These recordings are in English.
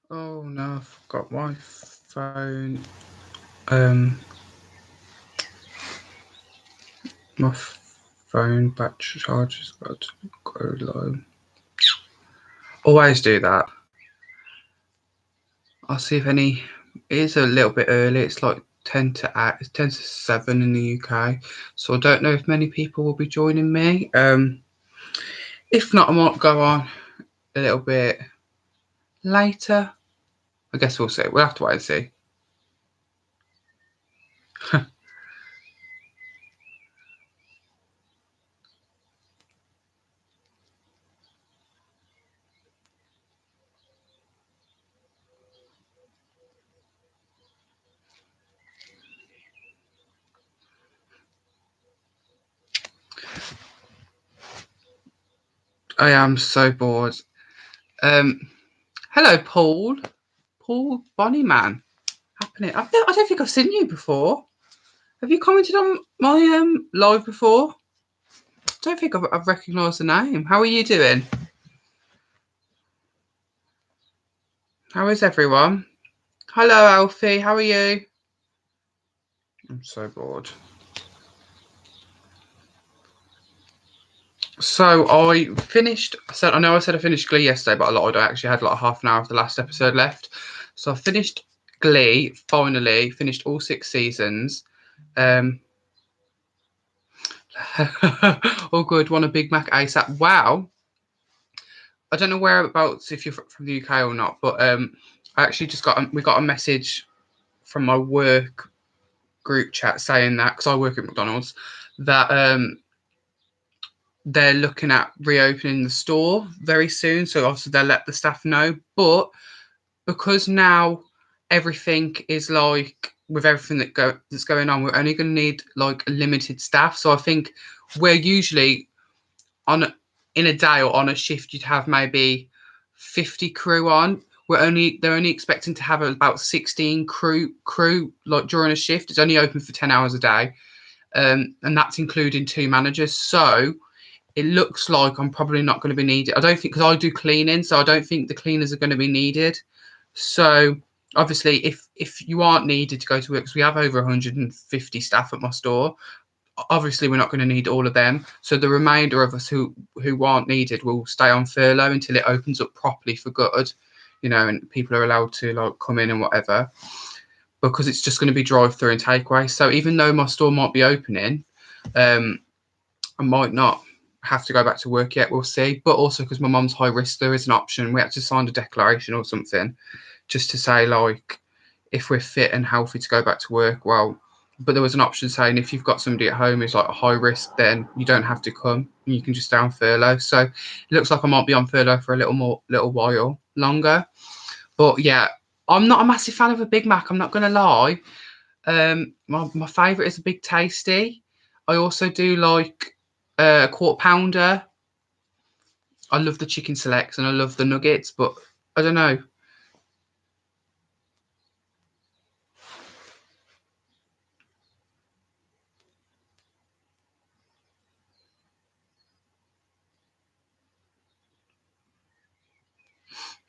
Oh no, I forgot my phone. Um, my phone battery charge is about to go low. Always do that. I'll see if any. It is a little bit early. It's like 10 to 8. It's 10 to 7 in the UK. So I don't know if many people will be joining me. If not, I might go on a little bit later. I guess we'll see. We'll have to wait and see. I am so bored. Um, hello, Paul. Paul Bonnyman. Happening. I don't think I've seen you before. Have you commented on my live before? I don't think I've recognised the name. How are you doing? How is everyone? Hello, Alfie. How are you? I'm so bored. So I finished. I know I said I finished Glee yesterday, but I lied. I actually had like half an hour of the last episode left. So I finished Glee. Finally, finished all 6 seasons. Um, all good. Want a Big Mac ASAP? Wow. I don't know whereabouts if you're from the UK or not, but I actually just we got a message from my work group chat saying that because I work at McDonald's that they're looking at reopening the store very soon. So obviously they'll let the staff know, but because now everything is like with everything that's going on, we're only going to need like limited staff. So I think we're usually on in a day or on a shift you'd have maybe 50 crew on. They're only expecting to have about 16 crew like during a shift. It's only open for 10 hours a day, and that's including 2 managers. So it looks like I'm probably not going to be needed. I don't think, because I do cleaning, so I don't think the cleaners are going to be needed. So obviously if you aren't needed to go to work, because we have over 150 staff at my store, obviously we're not going to need all of them. So the remainder of us who aren't needed will stay on furlough until it opens up properly for good, and people are allowed to like come in and whatever, because it's just going to be drive through and takeaway. So even though my store might be opening, I might not have to go back to work yet. We'll see. But also because my mum's high risk, there is an option. We had to sign a declaration or something just to say like if we're fit and healthy to go back to work. Well, but there was an option saying if you've got somebody at home who's like a high risk, then you don't have to come and you can just stay on furlough. So it looks like I might be on furlough for a little while longer. But yeah, I'm not a massive fan of a Big Mac. I'm not gonna lie. My favourite is a Big Tasty. I also do like a quarter pounder. I love the chicken selects and I love the nuggets, but I don't know.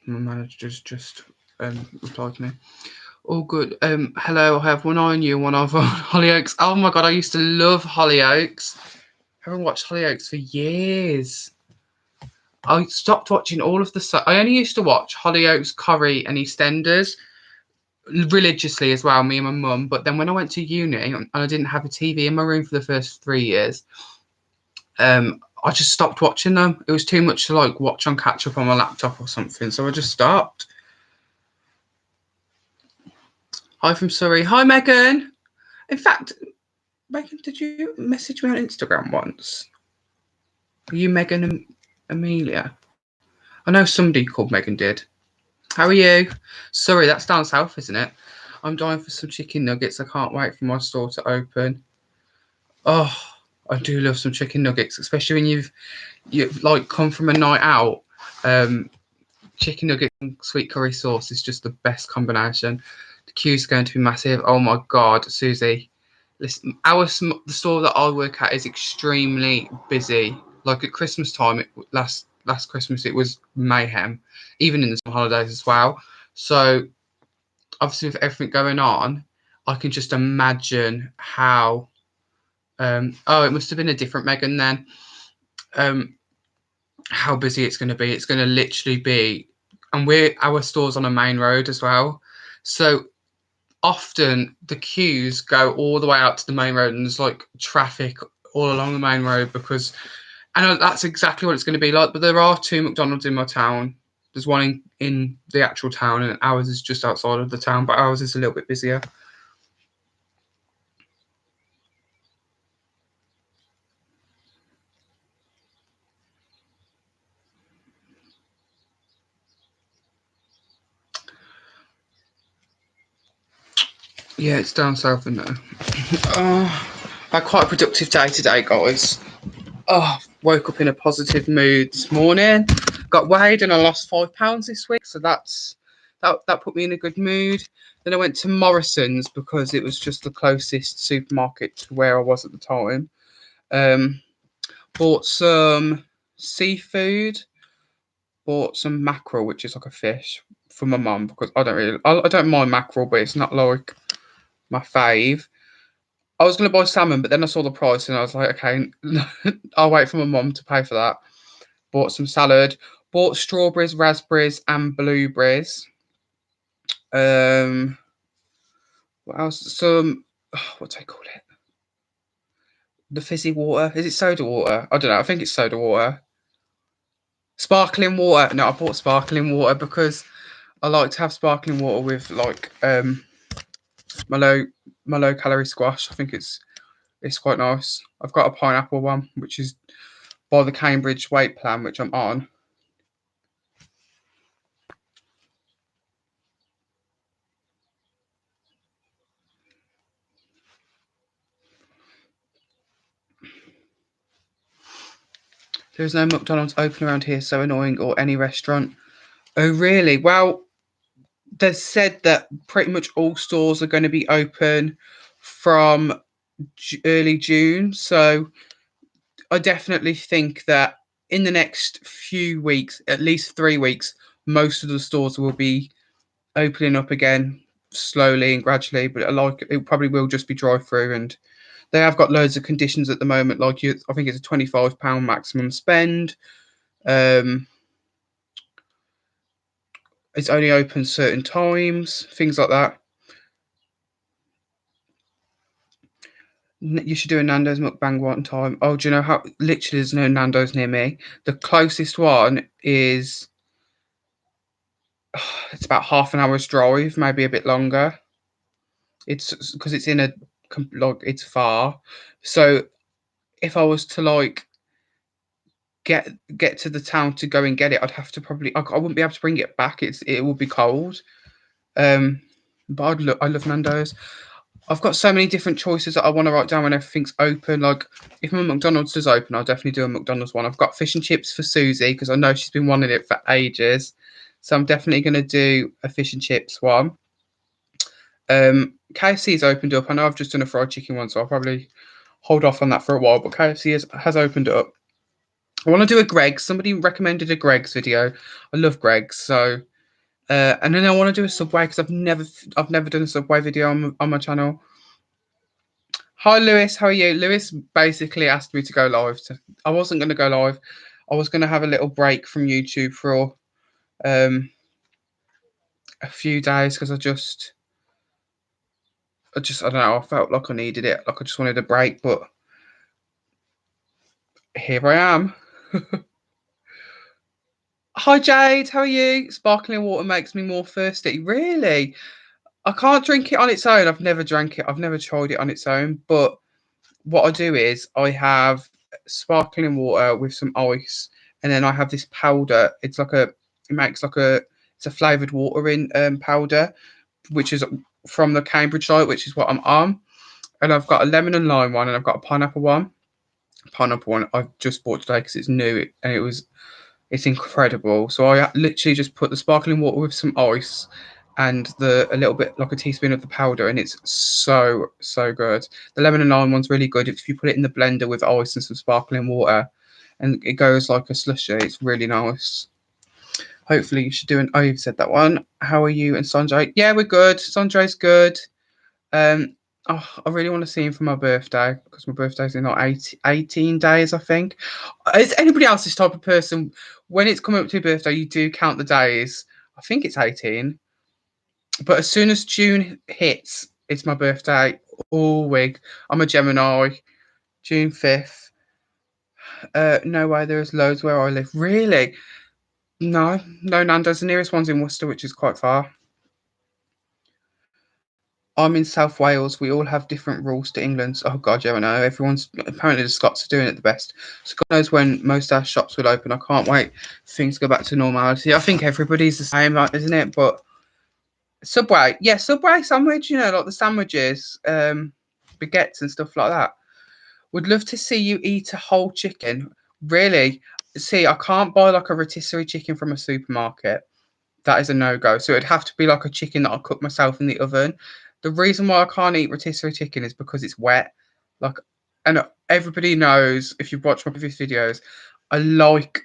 My manager's just replied to me. All good. Hello, I have one eye on you and one eye on Hollyoaks. Oh my god, I used to love Hollyoaks. I haven't watched Hollyoaks for years. I stopped watching all of the. I only used to watch Hollyoaks, Corrie, and EastEnders religiously as well, me and my mum. But then when I went to uni and I didn't have a TV in my room for the first 3 years, I just stopped watching them. It was too much to like watch on catch up on my laptop or something, so I just stopped. Hi from Surrey. Hi Megan. In fact, Megan, did you message me on Instagram once? Are you Megan and Amelia? I know somebody called Megan did. How are you? Sorry, that's down south, isn't it? I'm dying for some chicken nuggets. I can't wait for my store to open. Oh, I do love some chicken nuggets, especially when you've like come from a night out. Chicken nugget and sweet curry sauce is just the best combination. The queue's going to be massive. Oh my god, Susie. Listen, the store that I work at is extremely busy. Like at Christmas time, last Christmas it was mayhem, even in the holidays as well. So obviously with everything going on, I can just imagine how oh, it must have been a different Megan then. How busy it's going to be. It's going to literally be, and our store's on a main road as well. So often the queues go all the way out to the main road, and there's like traffic all along the main road because, and that's exactly what it's going to be like. But there are 2 McDonald's in my town. There's one in the actual town, and ours is just outside of the town, but ours is a little bit busier. Yeah, it's down south in there. Had quite a productive day today, guys. Woke up in a positive mood this morning. Got weighed and I lost £5 this week, so that put me in a good mood. Then I went to Morrison's because it was just the closest supermarket to where I was at the time. Bought some seafood. Bought some mackerel, which is like a fish, for my mum because I don't mind mackerel, but it's not like my fave. I was going to buy salmon, but then I saw the price and I was like, okay, I'll wait for my mum to pay for that. Bought some salad. Bought strawberries, raspberries, and blueberries. What else? What do I call it? The fizzy water. Is it soda water? I don't know. I think it's soda water. Sparkling water. No, I bought sparkling water because I like to have sparkling water with like my low calorie squash. I think it's quite nice. I've got a pineapple one, which is by the Cambridge weight plan, which I'm on. There's no McDonald's open around here, so annoying, or any restaurant. Oh, really? Well, they said that pretty much all stores are going to be open from early June. So I definitely think that in the next few weeks, at least 3 weeks, most of the stores will be opening up again slowly and gradually. But it probably will just be drive-through, and they have got loads of conditions at the moment. Like I think it's a £25 maximum spend. It's only open certain times, things like that. You should do a Nando's mukbang one time. Oh, do you know how? Literally, there's no Nando's near me. The closest one is it's about half an hour's drive, maybe a bit longer. It's because it's in a like it's far. So if I was to like get to the town to go and get it, I'd have to probably I wouldn't be able to bring it back. It would be cold. But I love Nando's. I've got so many different choices that I want to write down when everything's open. Like, if my McDonald's does open, I'll definitely do a McDonald's one. I've got fish and chips for Susie because I know she's been wanting it for ages. So I'm definitely going to do a fish and chips one. KFC's opened up. I know I've just done a fried chicken one, so I'll probably hold off on that for a while. But KFC has opened up. I want to do a Greggs. Somebody recommended a Greggs video. I love Greggs, so and then I want to do a Subway because I've never done a Subway video on my channel. Hi Lewis, how are you? Lewis basically asked me to go live. I wasn't going to go live. I was going to have a little break from YouTube for a few days because I don't know. I felt like I needed it. Like I just wanted a break, but here I am. Hi Jade, how are you? Sparkling water makes me more thirsty. Really? I can't drink it on its own. I've never drank it. I've never tried it on its own. But what I do is I have sparkling water with some ice, and then I have this powder. It's a flavored water in powder, which is from the Cambridge site, which is what I'm on. And I've got a lemon and lime one, and I've got a pineapple one. Pineapple one I've just bought today because it's new and it's incredible. So I literally just put the sparkling water with some ice and a little bit like a teaspoon of the powder, and it's so good. The lemon and lime one's really good if you put it in the blender with ice and some sparkling water, and it goes like a slushy. It's really nice. Hopefully you should do an. Oh, you've said that one. How are you and Sanjay? Yeah, we're good. Sanjay's good. Um, I really want to see him for my birthday because my birthday's in like 18 days, I think. Is anybody else this type of person? When it's coming up to your birthday, you do count the days. I think it's 18. But as soon as June hits, it's my birthday all week. I'm a Gemini, June 5th. No way, there's loads where I live. Really? No, no Nando's. The nearest one's in Worcester, which is quite far. I'm in South Wales. We all have different rules to England. Oh God, yeah, I know. Everyone's apparently the Scots are doing it the best. So God knows when most of our shops will open. I can't wait for things to go back to normality. I think everybody's the same, like, isn't it? But Subway, yeah, Subway sandwich. You know, like the sandwiches, baguettes and stuff like that. Would love to see you eat a whole chicken. Really? See, I can't buy like a rotisserie chicken from a supermarket. That is a no-go. So it'd have to be like a chicken that I cook myself in the oven. The reason why I can't eat rotisserie chicken is because it's wet. Like, and everybody knows if you've watched my previous videos, I like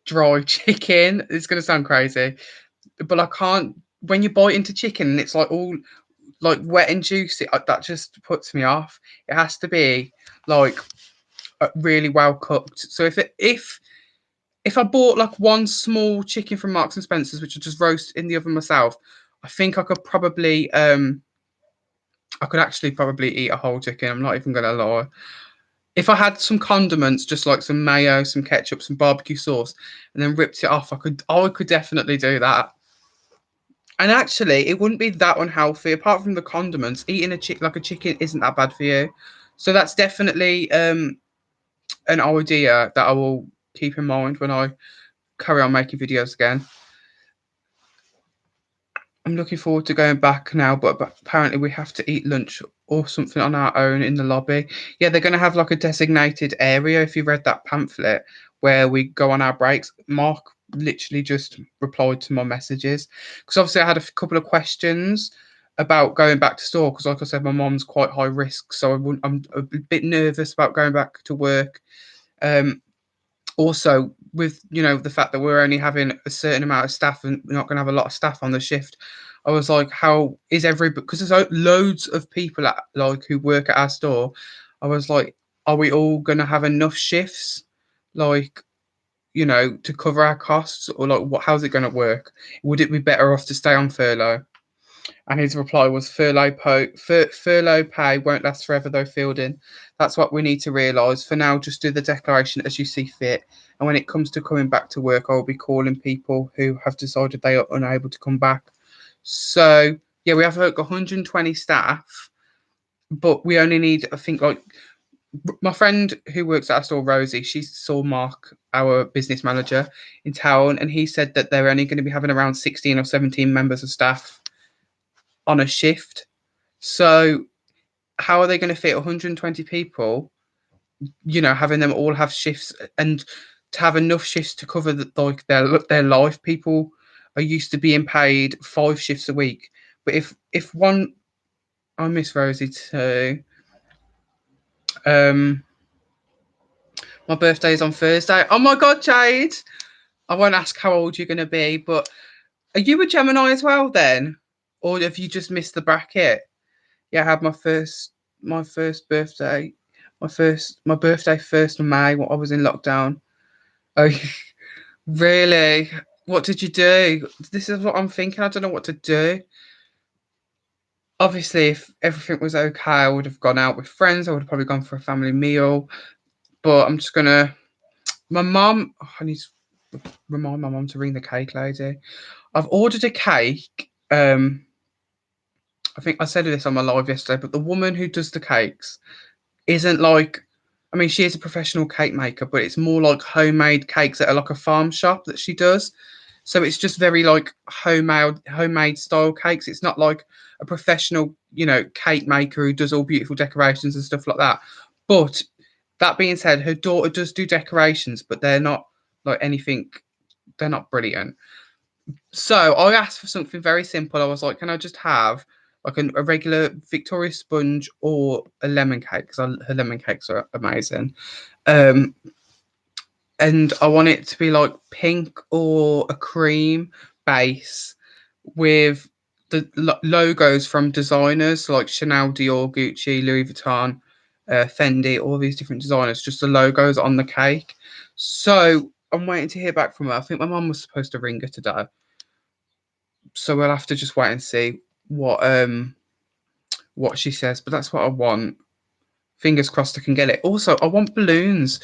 dry chicken. It's gonna sound crazy, but I can't. When you bite into chicken and it's like all like wet and juicy, that just puts me off. It has to be like really well cooked. So if I bought like one small chicken from Marks and Spencer's, which I just roast in the oven myself, I think I could probably I could actually probably eat a whole chicken. I'm not even gonna lie. If I had some condiments, just like some mayo, some ketchup, some barbecue sauce, and then ripped it off, I could definitely do that. And actually, it wouldn't be that unhealthy. Apart from the condiments, eating like a chicken isn't that bad for you. So that's definitely an idea that I will keep in mind when I carry on making videos again. I'm looking forward to going back now, but apparently we have to eat lunch or something on our own in the lobby. Yeah, they're going to have like a designated area. If you read that pamphlet where we go on our breaks, Mark literally just replied to my messages because obviously I had a couple of questions about going back to store because, like I said, my mom's quite high risk, so I'm a bit nervous about going back to work. Also, with the fact that we're only having a certain amount of staff and we're not going to have a lot of staff on the shift, I was like, how is because there's loads of people who work at our store. I was like, are we all going to have enough shifts, like, to cover our costs, or like how's it going to work? Would it be better off to stay on furlough? And his reply was, furlough pay won't last forever, though, Fielding. That's what we need to realise. For now, just do the declaration as you see fit. And when it comes to coming back to work, I will be calling people who have decided they are unable to come back. So, yeah, we have like 120 staff, but we only need, I think, like, my friend who works at our store, Rosie, she saw Mark, our business manager, in town, and he said that they're only going to be having around 16 or 17 members of staff on a shift. So how are they going to fit 120 people, having them all have shifts, and to have enough shifts to cover like their life? People are used to being paid 5 shifts a week, but if one, I miss Rosie too. My birthday is on Thursday. Oh my God, Jade, I won't ask how old you're going to be, but are you a Gemini as well then, or have you just missed the bracket? Yeah, I had my first birthday, my birthday 1st of May when I was in lockdown. Oh, really? What did you do? This is what I'm thinking. I don't know what to do. Obviously, if everything was okay, I would have gone out with friends. I would have probably gone for a family meal. But I'm just gonna. My mum. Oh, I need to remind my mum to ring the cake lady. I've ordered a cake. I think I said this on my live yesterday, but the woman who does the cakes isn't like, I mean, she is a professional cake maker, but it's more like homemade cakes at like a farm shop that she does. So it's just very like homemade style cakes. It's not like a professional, cake maker who does all beautiful decorations and stuff like that. But that being said, her daughter does do decorations, but they're not like anything, they're not brilliant. So I asked for something very simple. I was like, can I just have like a regular Victoria sponge or a lemon cake? Because her lemon cakes are amazing. and I want it to be like pink or a cream base with the logos from designers like Chanel, Dior, Gucci, Louis Vuitton, Fendi, all these different designers, just the logos on the cake. So I'm waiting to hear back from her. I think my mum was supposed to ring her today. So we'll have to just wait and see what she says. But that's what I want. Fingers crossed I can get it. Also, I want balloons,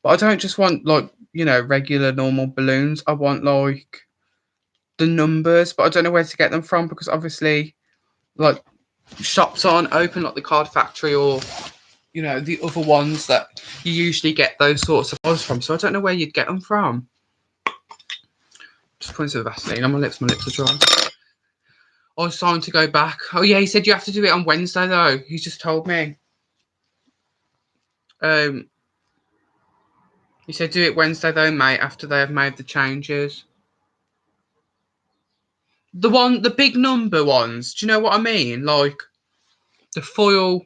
but I don't just want like, regular normal balloons. I want like the numbers, but I don't know where to get them from because obviously like shops aren't open like the Card Factory or the other ones that you usually get those sorts of clothes from. So I don't know where you'd get them from. Just putting some Vaseline on my lips. My lips are dry. I was trying to go back. Oh yeah, he said you have to do it on Wednesday though. He just told me. He said do it Wednesday though, mate, after they have made the changes. The big number ones. Do you know what I mean? Like the foil.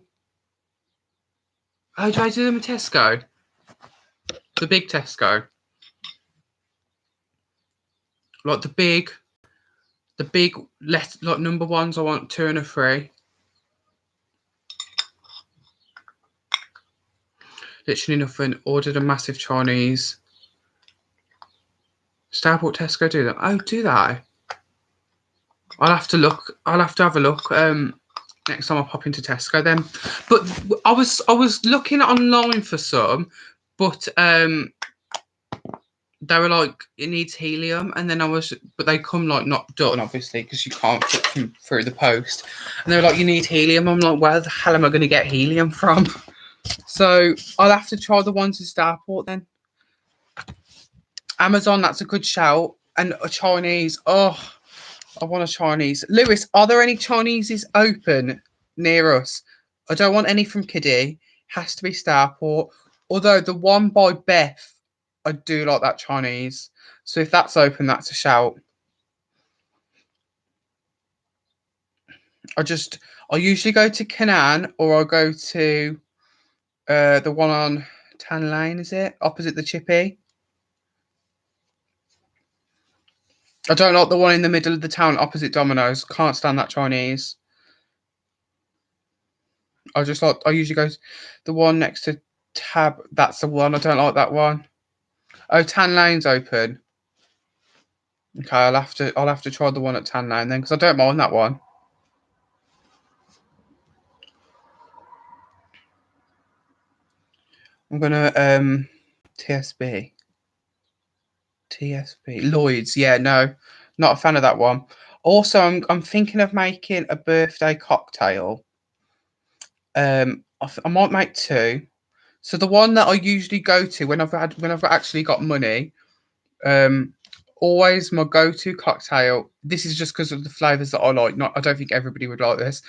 Oh, do I do them at Tesco? The big Tesco. Like the big like number ones. I want 2 and a 3. Literally nothing. Ordered a massive Chinese. Starport Tesco do that. Oh, do that? I'll have to look. I'll have to have a look. Next time I pop into Tesco then. But I was looking online for some, but they were like it needs helium, and then but they come like not done obviously because you can't put them through the post, and they were like you need helium. I'm like, where the hell am I going to get helium from? So I'll have to try the ones in Starport then. Amazon, that's a good shout, and a Chinese. Oh, I want a Chinese. Lewis, are there any Chineses open near us? I don't want any from Kiddie. Has to be Starport. Although the one by Beth, I do like that Chinese. So if that's open, that's a shout. I usually go to Canaan or I'll go to the one on Tan Lane, is it? Opposite the Chippy. I don't like the one in the middle of the town opposite Domino's. Can't stand that Chinese. I usually go to the one next to Tab. That's the one. I don't like that one. Oh, Tan Lane's open. Okay, I'll have to try the one at Tan Lane then because I don't mind that one. I'm gonna TSB. Lloyd's. Yeah, no, not a fan of that one. Also, I'm thinking of making a birthday cocktail. I might make 2. So the one that I usually go to when I've actually got money, always my go-to cocktail. This is just because of the flavors that I like. Not, I don't think everybody would like this,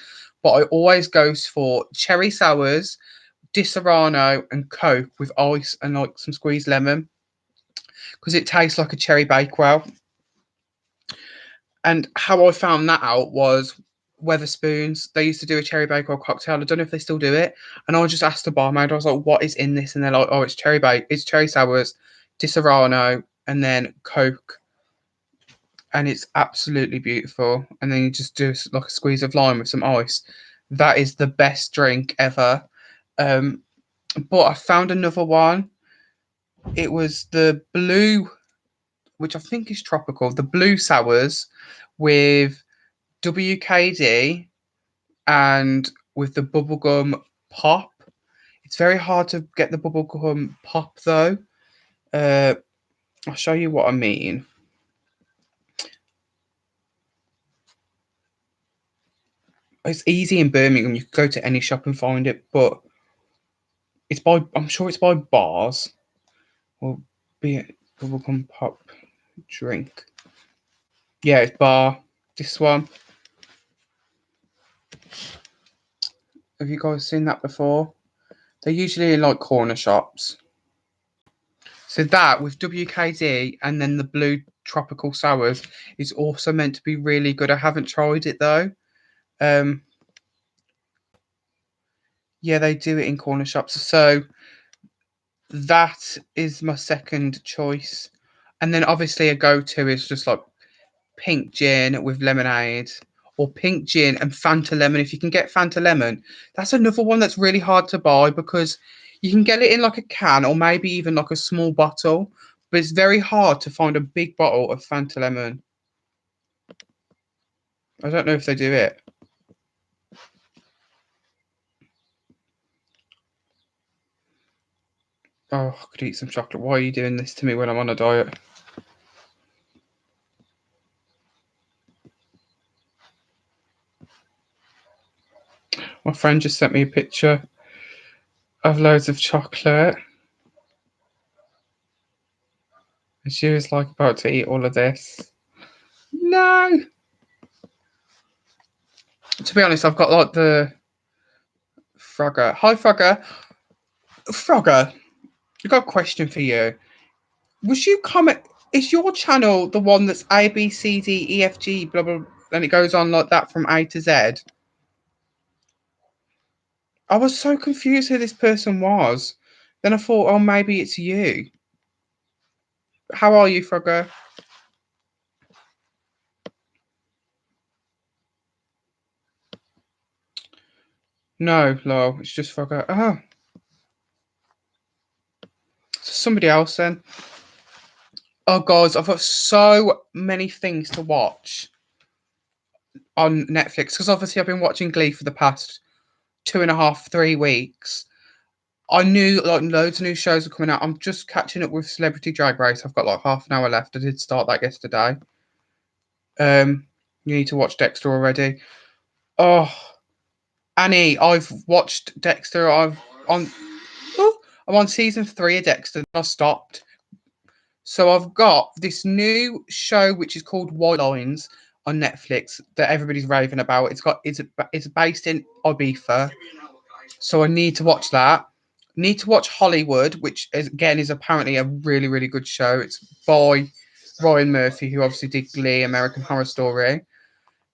but I always go for cherry sours, Disaronno, and Coke with ice and like some squeezed lemon because it tastes like a cherry bakewell. And how I found that out was Weatherspoons. They used to do a cherry bakewell cocktail. I don't know if they still do it. And I just asked the barmaid. I was like, "What is in this?" And they're like, "Oh, it's it's cherry sours, Disaronno, and then Coke." And it's absolutely beautiful. And then you just do like a squeeze of lime with some ice. That is the best drink ever. But I found another one. It was the blue, which I think is tropical. The blue sours with WKD and with the bubblegum pop. It's very hard to get the bubblegum pop though. I'll show you what I mean. It's easy in Birmingham. You can go to any shop and find it, but I'm sure it's by bars. Or be it bubblegum pop drink. Yeah, it's bar. This one. Have you guys seen that before? They're usually in like corner shops. So that with WKD and then the blue tropical sours is also meant to be really good. I haven't tried it though. Yeah, they do it in corner shops. So That is my second choice. And then obviously a go-to is just like pink gin with lemonade, or pink gin and Fanta lemon. If you can get Fanta lemon, that's another one that's really hard to buy because you can get it in like a can or maybe even like a small bottle, but it's very hard to find a big bottle of Fanta lemon. I don't know if they do it. Oh, I could eat some chocolate. Why are you doing this to me when I'm on a diet? My friend just sent me a picture of loads of chocolate. And she was like about to eat all of this. No. To be honest, I've got like the Frogger. Hi, Frogger. Frogger, I got a question for you. Was you comment? Is your channel the one that's A B C D E F G blah blah, and it goes on like that from A to Z? I was so confused who this person was. Then I thought, oh, maybe it's you. How are you, Frogger? No, lol, it's just Frogger. Oh, somebody else then. Oh, guys, I've got so many things to watch on Netflix because obviously I've been watching Glee for the past 2.5, 3 weeks. I knew like loads of new shows are coming out. I'm just catching up with Celebrity Drag Race. I've got like half an hour left. I did start that yesterday. You need to watch Dexter already. Oh, Annie, I've watched Dexter. On. Oh, I'm on season 3 of Dexter. I stopped. So I've got this new show which is called White Lines on Netflix that everybody's raving about. It's based in Ibiza, so I need to watch that. Need to watch Hollywood, which is, again is apparently a really really good show. It's by Ryan Murphy, who obviously did Glee, American Horror Story,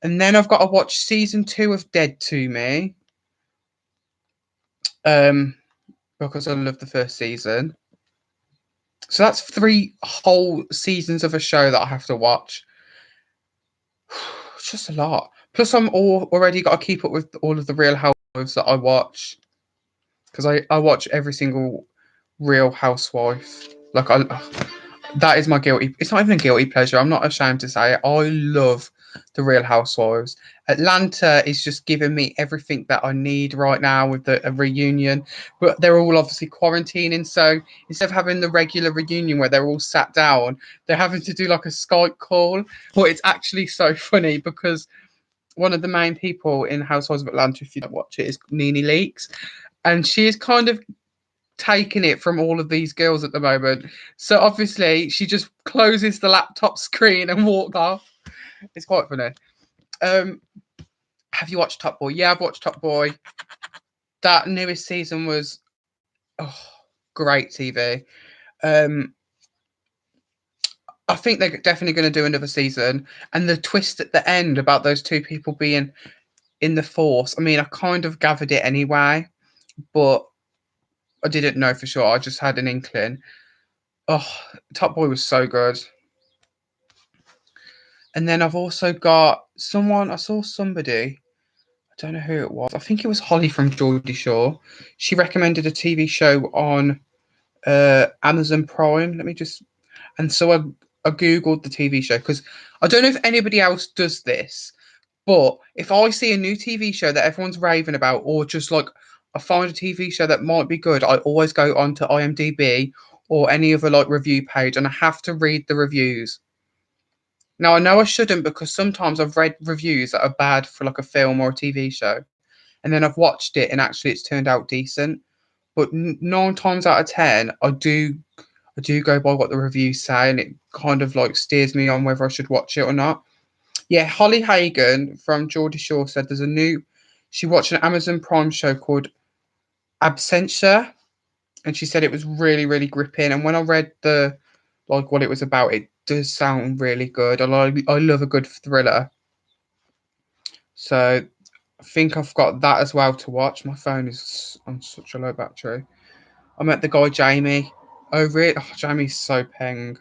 and then I've got to watch season 2 of Dead to Me, um, because I love the first season. So that's 3 whole seasons of a show that I have to watch. It's just a lot. Plus, already got to keep up with all of the Real Housewives that I watch because I watch every single Real Housewife. Like that is my guilty. It's not even a guilty pleasure. I'm not ashamed to say it. I love the Real Housewives. Atlanta is just giving me everything that I need right now with a reunion. But they're all obviously quarantining, so instead of having the regular reunion where they're all sat down, they're having to do like a Skype call. But it's actually so funny because one of the main people in Housewives of Atlanta, if you don't watch it, is Nene Leakes, and she is kind of taking it from all of these girls at the moment. So obviously she just closes the laptop screen and walks off. It's quite funny. Have you watched Top Boy? Yeah, I've watched Top Boy. That newest season was great TV. I think they're definitely going to do another season. And the twist at the end about those two people being in the force. I mean, I kind of gathered it anyway, but I didn't know for sure. I just had an inkling. Oh, Top Boy was so good. And then I've also got someone, I saw somebody, I don't know who it was. I think it was Holly from Geordie Shore. She recommended a TV show on Amazon Prime. And so I Googled the TV show because I don't know if anybody else does this, but if I see a new TV show that everyone's raving about, or just like I find a TV show that might be good, I always go onto IMDb or any other like review page and I have to read the reviews. Now, I know I shouldn't because sometimes I've read reviews that are bad for like a film or a TV show, and then I've watched it and actually it's turned out decent. But 9 times out of 10, I do go by what the reviews say, and it kind of like steers me on whether I should watch it or not. Yeah, Holly Hagen from Geordie Shore said she watched an Amazon Prime show called Absentia, and she said it was really, really gripping. And when I read what it was about, it does sound really good. I love a good thriller. So I think I've got that as well to watch. My phone is on such a low battery. I met the guy Jamie over it. Oh, Jamie's so peng.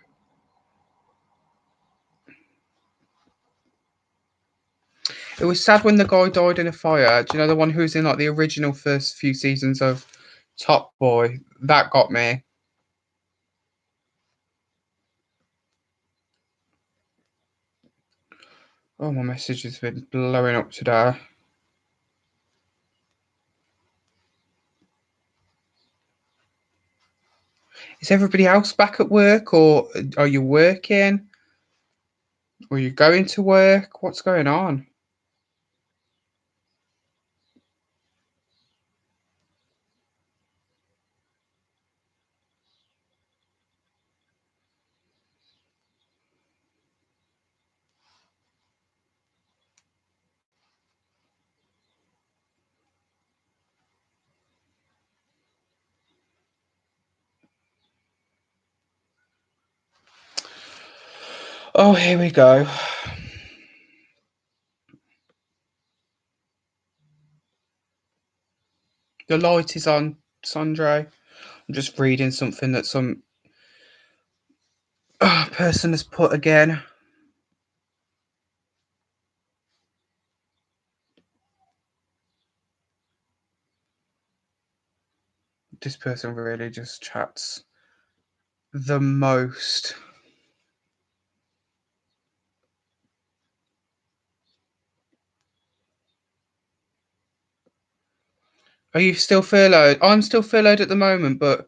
It was sad when the guy died in a fire. Do you know the one who was in like the original first few seasons of Top Boy? That got me. Oh, my message has been blowing up today. Is everybody else back at work, or are you working? Or are you going to work? What's going on? Oh, here we go. The light is on, Sandre. I'm just reading something that some person has put again. This person really just chats the most. Are you still furloughed? I'm still furloughed at the moment, but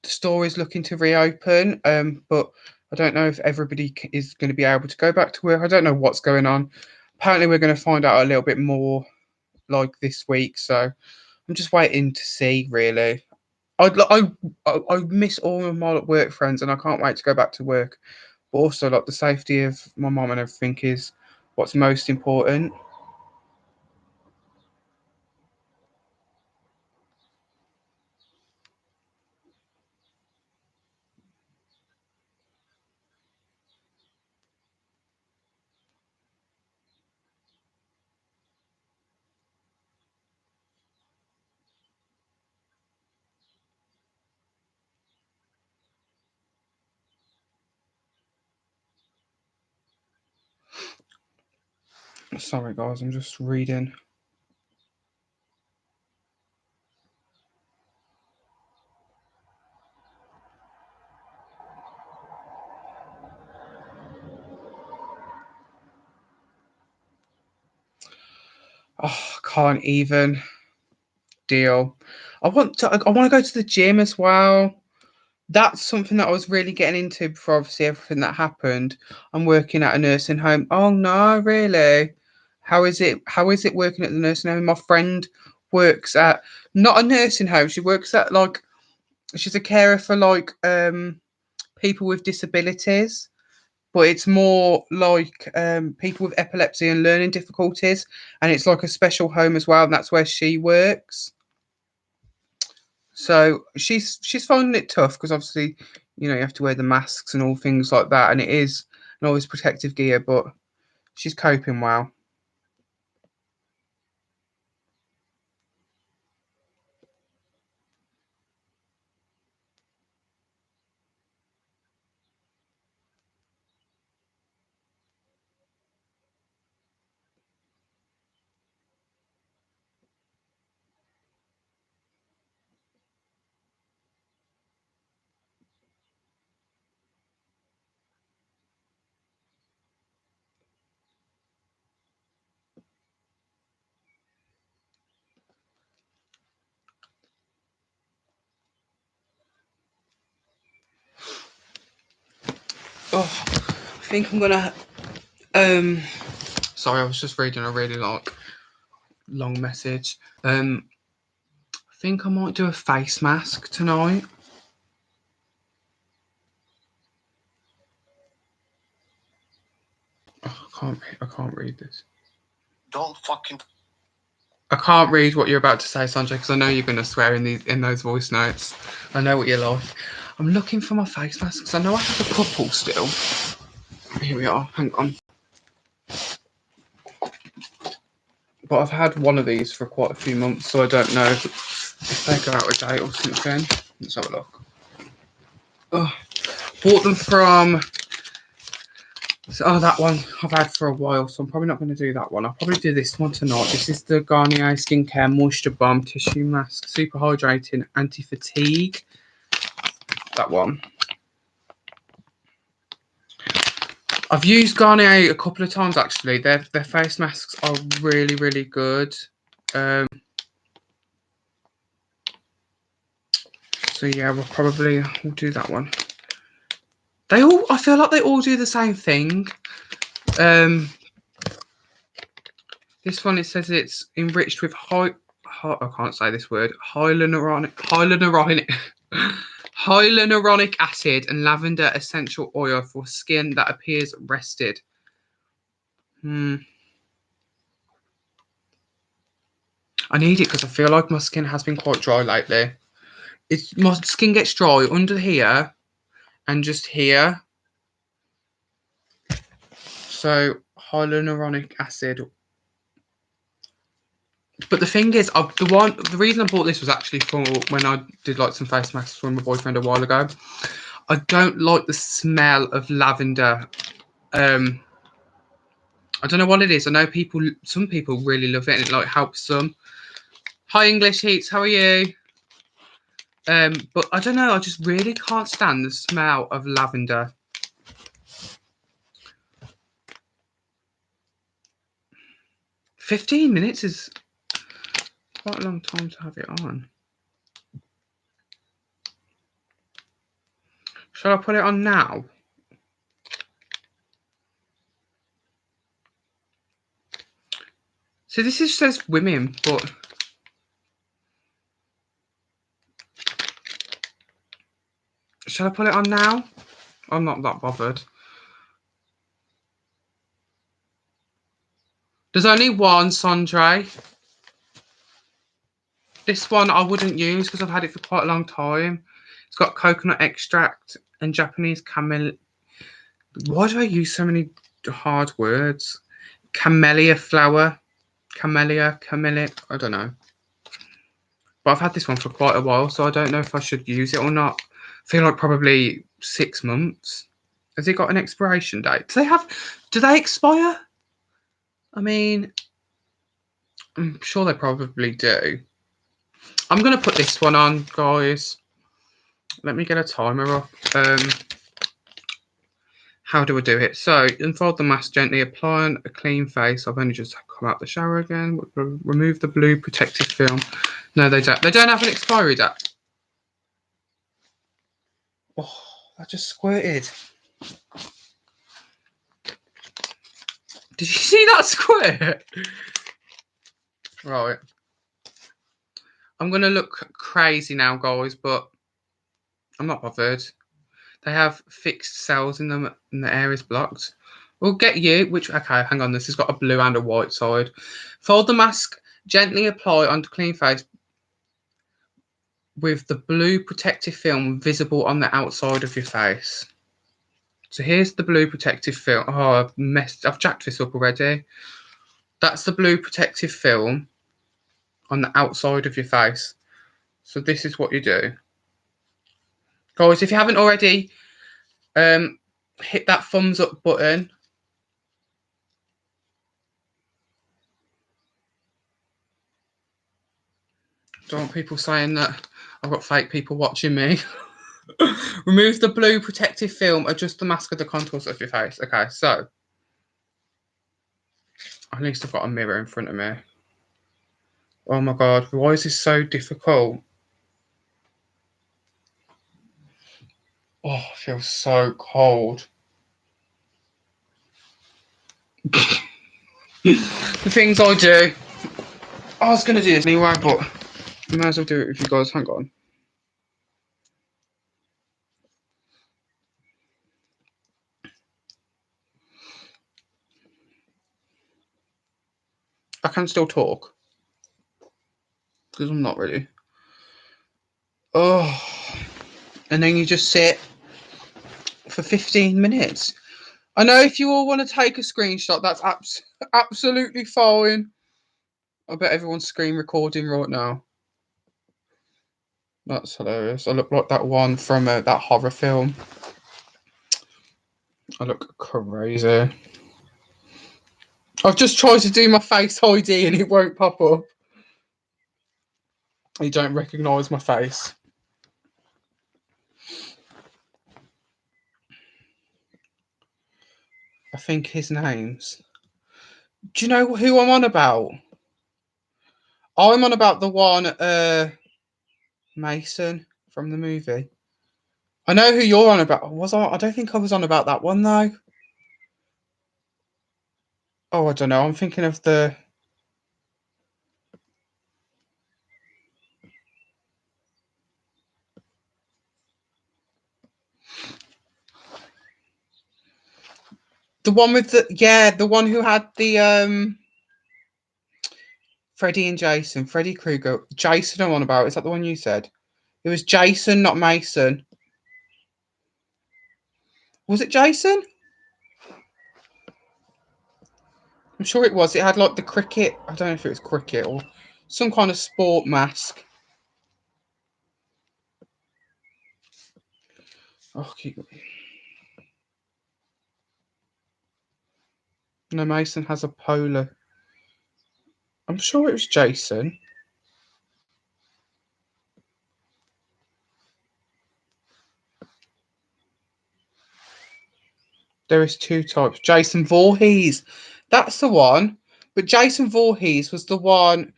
the store is looking to reopen. But I don't know if everybody is going to be able to go back to work. I don't know what's going on. Apparently, we're going to find out a little bit more like this week. So I'm just waiting to see. Really, I miss all of my work friends, and I can't wait to go back to work. But also, like the safety of my mum and everything is what's most important. Sorry, guys, I'm just reading. Oh, can't even deal. I want to go to the gym as well. That's something that I was really getting into before obviously everything that happened. I'm working at a nursing home. Oh no, really? How is it working at the nursing home? My friend works at not a nursing home. She works at like she's a carer for like people with disabilities, but it's more like people with epilepsy and learning difficulties, and it's like a special home as well, and that's where she works. So she's finding it tough because obviously, you know, you have to wear the masks and all things like that, and it is and always protective gear, but she's coping well. Oh, I think I'm gonna sorry, I was just reading a really like long message. I think I might do a face mask tonight. Oh, I can't read this. Don't fucking. I can't read what you're about to say, Sanjay, because I know you're going to swear in those voice notes. I know what you're like. I'm looking for my face mask because I know I have a couple still. Here we are. Hang on. But I've had one of these for quite a few months, so I don't know if they go out of date or something. Let's have a look. Oh, bought them from... Oh, that one I've had for a while, so I'm probably not going to do that one. I'll probably do this one tonight. This is the Garnier Skincare Moisture Bomb Tissue Mask. Super hydrating, anti-fatigue. That one. I've used Garnier a couple of times, actually. Their face masks are really, really good. So, yeah, we'll do that one. I feel like they all do the same thing. This one, it says it's enriched with I can't say this word. Hyaluronic acid and lavender essential oil for skin that appears rested. I need it because I feel like my skin has been quite dry lately. My skin gets dry under here and just here. So hyaluronic acid. But the thing is, the reason I bought this was actually for when I did like some face masks for my boyfriend a while ago. I don't like the smell of lavender. I don't know what it is. I know some people really love it and it like helps them. Hi English Heats, how are you? But I don't know, I just really can't stand the smell of lavender. $15 minutes is quite a long time to have it on. Shall I put it on now? So this says women, but shall I put it on now? I'm not that bothered. There's only one, Sondre. This one I wouldn't use because I've had it for quite a long time. It's got coconut extract and Japanese camellia. Why do I use so many hard words? Camellia flower. Camellia. I don't know. But I've had this one for quite a while, so I don't know if I should use it or not. I feel like probably 6 months. Has it got an expiration date? Do they expire? I mean, I'm sure they probably do. I'm going to put this one on, guys. Let me get a timer up. How do I do it? So, unfold the mask gently, apply on a clean face. I've only just come out the shower again. Remove the blue protective film. No, they don't. They don't have an expiry date. Oh, that just squirted. Did you see that squirt? Right. I'm going to look crazy now, guys, but I'm not bothered. They have fixed cells in them and the area's blocked. We'll get you, okay, hang on, this has got a blue and a white side. Fold the mask, gently apply onto clean face with the blue protective film visible on the outside of your face. So here's the blue protective film. Oh, I've jacked this up already. That's the blue protective film on the outside of your face. So this is what you do. Guys, if you haven't already, hit that thumbs up button. Don't want people saying that I've got fake people watching me. Remove the blue protective film. Adjust the mask of the contours of your face. Okay, so at least I've got a mirror in front of me. Oh my god, why is this so difficult? Oh, I feel so cold. The things I do. I was going to do this anyway, but I might as well do it with you guys. Hang on. I can still talk. Because I'm not really. Oh. And then you just sit for 15 minutes. I know if you all want to take a screenshot, that's absolutely fine. I bet everyone's screen recording right now. That's hilarious. I look like that one from that horror film. I look crazy. I've just tried to do my face ID and it won't pop up. You don't recognise my face. I think his name's. Do you know who I'm on about? I'm on about the one, Mason from the movie. I know who you're on about. Was I? I don't think I was on about that one though. Oh, I don't know. I'm thinking of the one with the one who had the Freddy and Jason, Freddy Krueger. Jason I'm on about. Is that the one you said? It was Jason, not Mason. Was it Jason? I'm sure it was. It had like the cricket. I don't know if it was cricket or some kind of sport mask. Oh, no, Mason has a polo. I'm sure it was Jason. There is two types. Jason Voorhees. That's the one. But Jason Voorhees was the one.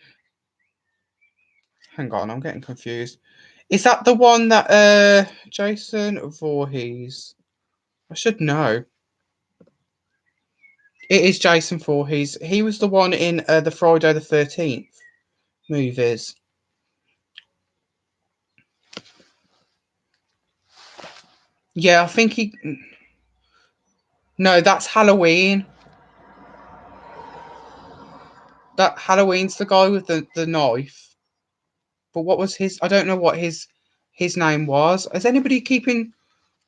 Hang on, I'm getting confused. Is that the one that Jason Voorhees? I should know. It is Jason Voorhees. He was the one in the Friday the 13th movies. Yeah, I think he. No, that's Halloween. That Halloween's the guy with the knife. But what was his? I don't know what his name was. Is anybody keeping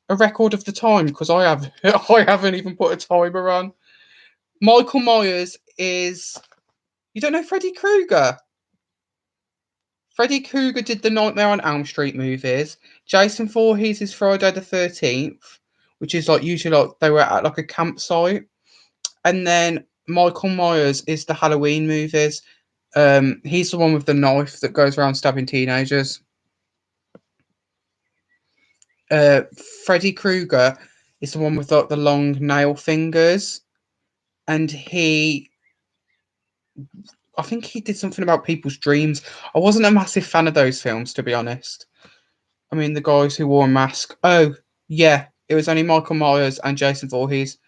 a record of the time? Because I have. I haven't even put a timer on. Michael Myers is. You don't know Freddy Krueger? Freddy Krueger did the Nightmare on Elm Street movies. Jason Voorhees is Friday the 13th, which is like usually like they were at like a campsite. And then Michael Myers is the Halloween movies. He's the one with the knife that goes around stabbing teenagers. Uh, Freddy Krueger is the one with like the long nail fingers, and I think he did something about people's dreams. I wasn't a massive fan of those films, to be honest. I mean, the guys who wore a mask. Oh, yeah, it was only Michael Myers and Jason Voorhees.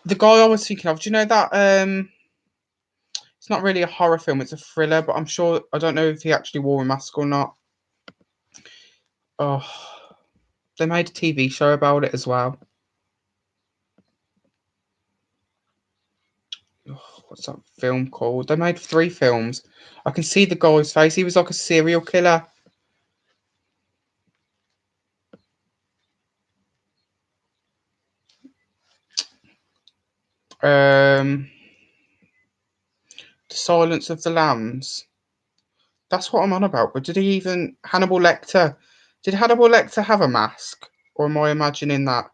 The guy I was thinking of, do you know that? It's not really a horror film; it's a thriller. But I'm sure I don't know if he actually wore a mask or not. Oh, they made a TV show about it as well. Oh, what's that film called? They made 3 films. I can see the guy's face. He was like a serial killer. The Silence of the Lambs. That's what I'm on about. But did he even Hannibal Lecter? Did Hannibal Lecter have a mask, or am I imagining that?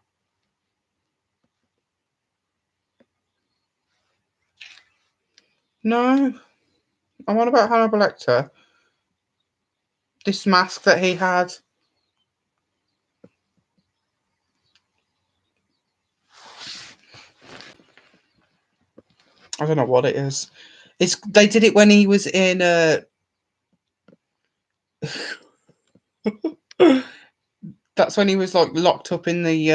No, I'm on about Hannibal Lecter. This mask that he had. I don't know what it is. They did it when he was in that's when he was like locked up in the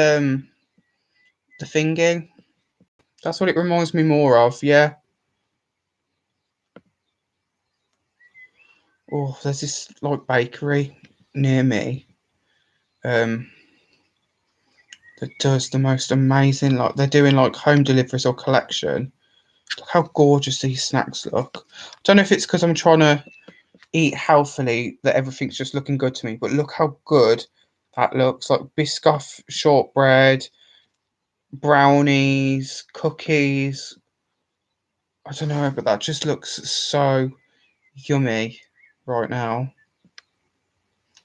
thingy. That's what it reminds me more of, yeah. Oh, there's this like bakery near me. Um that does the most amazing, like they're doing like home deliveries or collection. Look how gorgeous these snacks look. I don't know if it's because I'm trying to eat healthily that everything's just looking good to me, but look how good that looks. Like Biscoff shortbread, brownies, cookies. I don't know, but that just looks so yummy right now.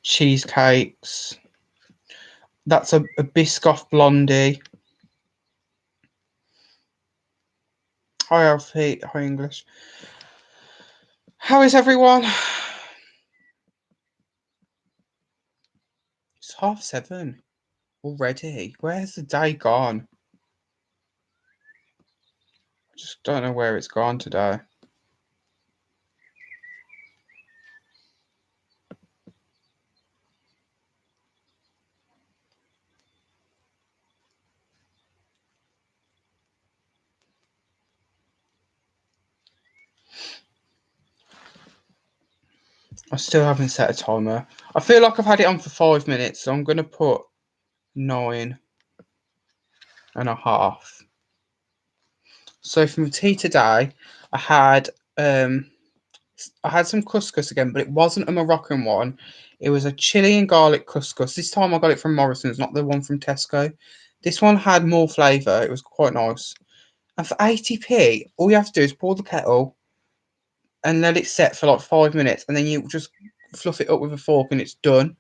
cheesecakes. That's a Biscoff Blondie. Hi Alfie, hi English. How is everyone? It's 7:30 already. Where's the day gone? I just don't know where it's gone today. I still haven't set a timer. I feel like I've had it on for 5 minutes, so I'm going to put 9.5. So from tea today, I had some couscous again, but it wasn't a Moroccan one. It was a chili and garlic couscous. This time I got it from Morrison's, not the one from Tesco. This one had more flavour. It was quite nice. And for 80p, all you have to do is pour the kettle and let it set for like 5 minutes, and then you just fluff it up with a fork and it's done.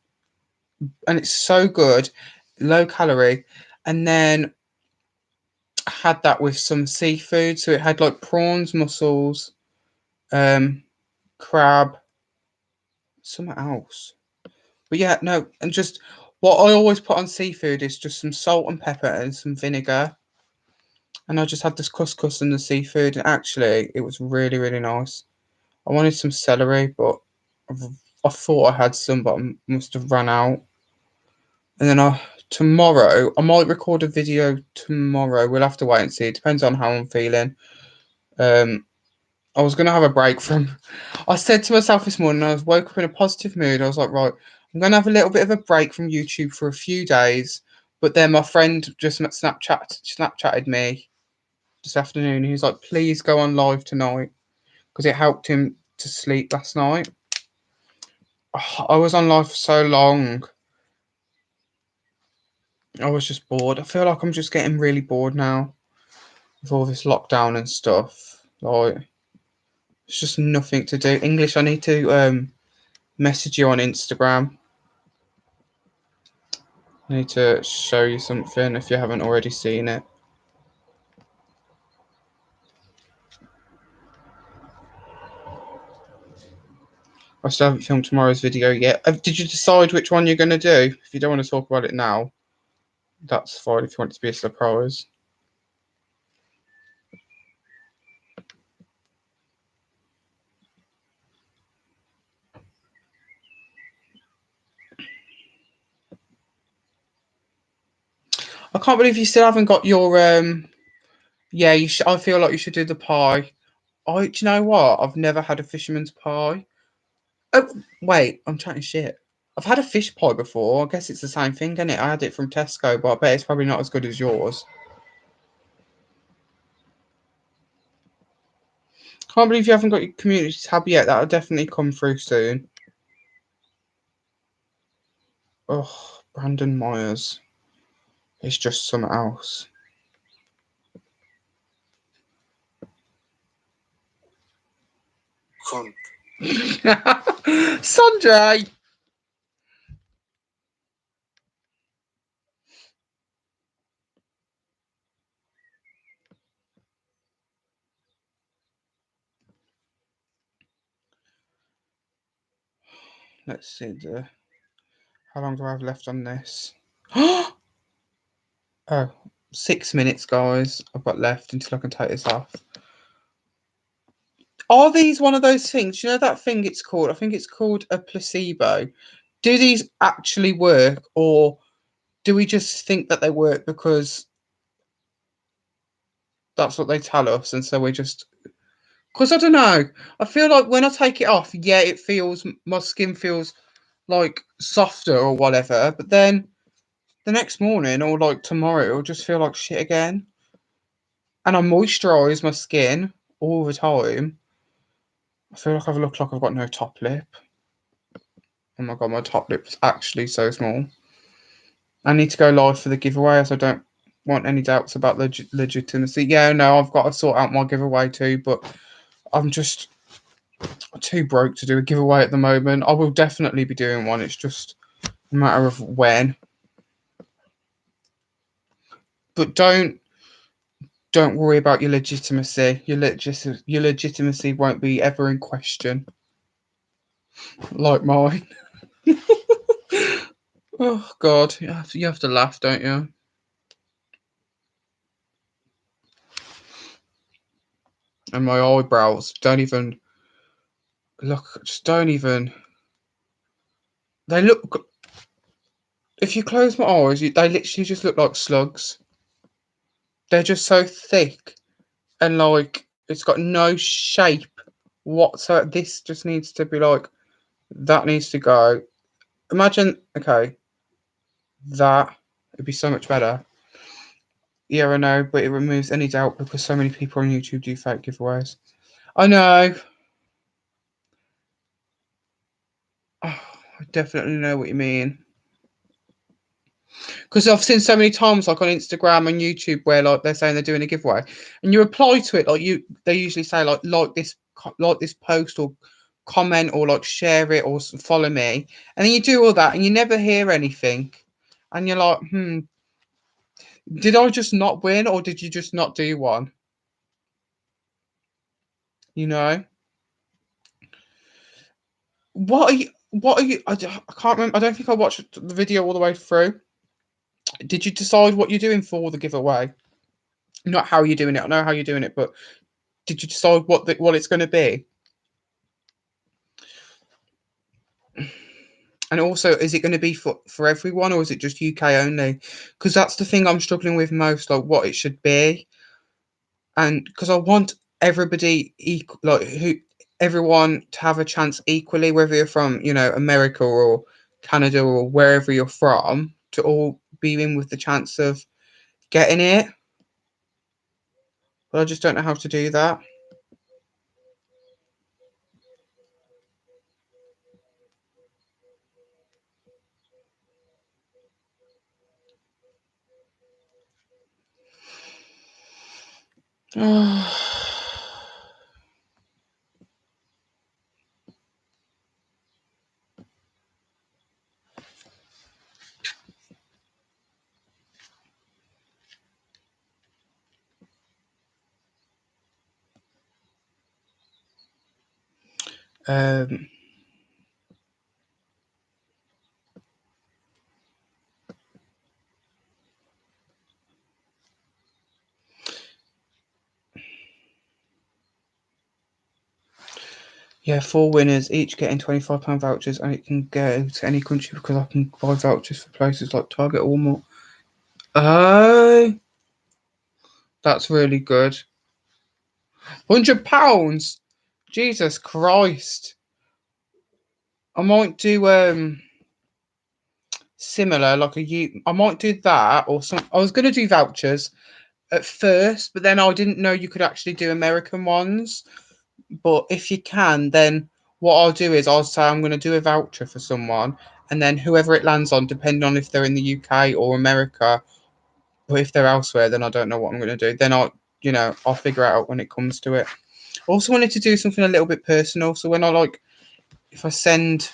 And it's so good, low calorie. And then I had that with some seafood. So it had like prawns, mussels, crab, something else. But yeah, no, and just what I always put on seafood is just some salt and pepper and some vinegar. And I just had this couscous and the seafood, and actually it was really, really nice. I wanted some celery, but I thought I had some, but I must have run out. And then tomorrow, I might record a video tomorrow. We'll have to wait and see. It depends on how I'm feeling. I was going to have a break from... I said to myself this morning, I woke up in a positive mood. I was like, right, I'm going to have a little bit of a break from YouTube for a few days. But then my friend just Snapchatted me this afternoon. He was like, please go on live tonight, because it helped him to sleep last night. Oh, I was on live for so long. I was just bored. I feel like I'm just getting really bored now with all this lockdown and stuff. Like, it's just nothing to do. English, I need to message you on Instagram. I need to show you something if you haven't already seen it. I still haven't filmed tomorrow's video yet. Did you decide which one you're going to do? If you don't want to talk about it now, that's fine if you want it to be a surprise. I can't believe you still haven't got your yeah, I feel like you should do the pie. Do you know what? I've never had a fisherman's pie. Oh, wait, I'm chatting shit. I've had a fish pie before. I guess it's the same thing, isn't it? I had it from Tesco, but I bet it's probably not as good as yours. Can't believe you haven't got your community tab yet. That'll definitely come through soon. Oh, Brandon Myers. It's just something else. Sanjay! Let's see how long do I have left on this? Oh, 6 minutes, guys. I've got left until I can take this off. Are these one of those things? You know that thing it's called? I think it's called a placebo. Do these actually work, or do we just think that they work because that's what they tell us, and so we just... Because I don't know. I feel like when I take it off, yeah, my skin feels like softer or whatever, but then the next morning or like tomorrow, it'll just feel like shit again. And I moisturise my skin all the time. I feel like I look like I've got no top lip. Oh my god, my top lip's actually so small. I need to go live for the giveaway, as I don't want any doubts about legitimacy. Yeah, no, I've got to sort out my giveaway too, but I'm just... too broke to do a giveaway at the moment. I will definitely be doing one. It's just a matter of when. But don't worry about your legitimacy. Your legitimacy won't be ever in question, like mine. Oh God, you have to laugh, don't you? And my eyebrows don't even look. Just don't even. They look. If you close my eyes, they literally just look like slugs. They're just so thick and like it's got no shape whatsoever. This just needs to be like that needs to go. Imagine, okay, that would be so much better. Yeah, I know, but it removes any doubt because so many people on YouTube do fake giveaways. I know. Oh, I definitely know what you mean. Because I've seen so many times, like on Instagram and YouTube, where like they're saying they're doing a giveaway, and you reply to it they usually say like this post or comment or like share it or follow me, and then you do all that and you never hear anything, and you're like, did I just not win or did you just not do one? You know, what are you? I can't remember. I don't think I watched the video all the way through. Did you decide what you're doing for the giveaway? Not how you're doing it. I know how you're doing it, but did you decide what it's going to be? And also, is it going to be for everyone or is it just UK only? Because that's the thing I'm struggling with most, like what it should be. And because I want everybody equal, everyone to have a chance equally, whether you're from, America or Canada or wherever you're from, to all be in with the chance of getting it. But I just don't know how to do that. um, Yeah, 4 winners, each getting £25 vouchers, and it can go to any country because I can buy vouchers for places like Target or Walmart. Oh, that's really good. £100? Jesus Christ. I might do similar, I might do that or some. I was going to do vouchers at first, but then I didn't know you could actually do American ones. But if you can, then what I'll do is I'll say I'm going to do a voucher for someone, and then whoever it lands on, depending on if they're in the UK or America, or if they're elsewhere, then I don't know what I'm going to do. Then I'll figure it out when it comes to it. I also wanted to do something a little bit personal. So when if I send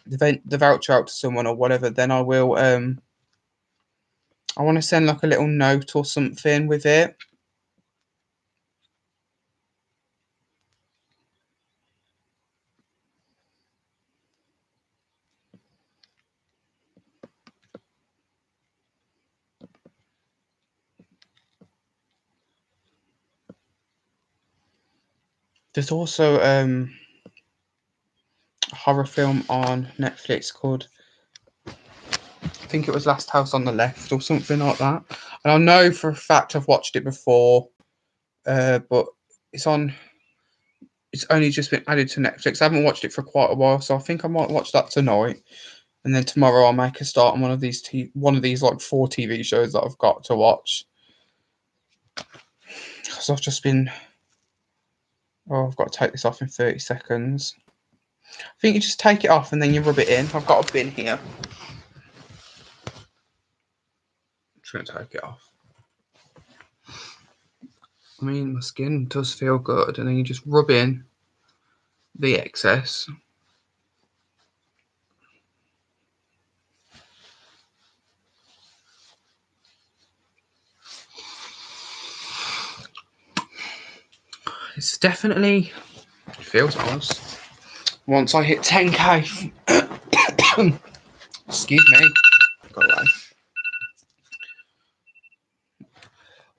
the voucher out to someone or whatever, then I will I want to send like a little note or something with it. There's also a horror film on Netflix called, I think it was Last House on the Left or something like that. And I know for a fact I've watched it before, but it's only just been added to Netflix. I haven't watched it for quite a while, so I think I might watch that tonight. And then tomorrow I'll make a start on one of these like 4 TV shows that I've got to watch. Because I've just been, I've got to take this off in 30 seconds. I think you just take it off and then you rub it in. I've got a bin here. I'm just going to take it off. I mean, my skin does feel good, and then you just rub in the excess. It's definitely feels nice. Once I hit 10k, excuse me, go away.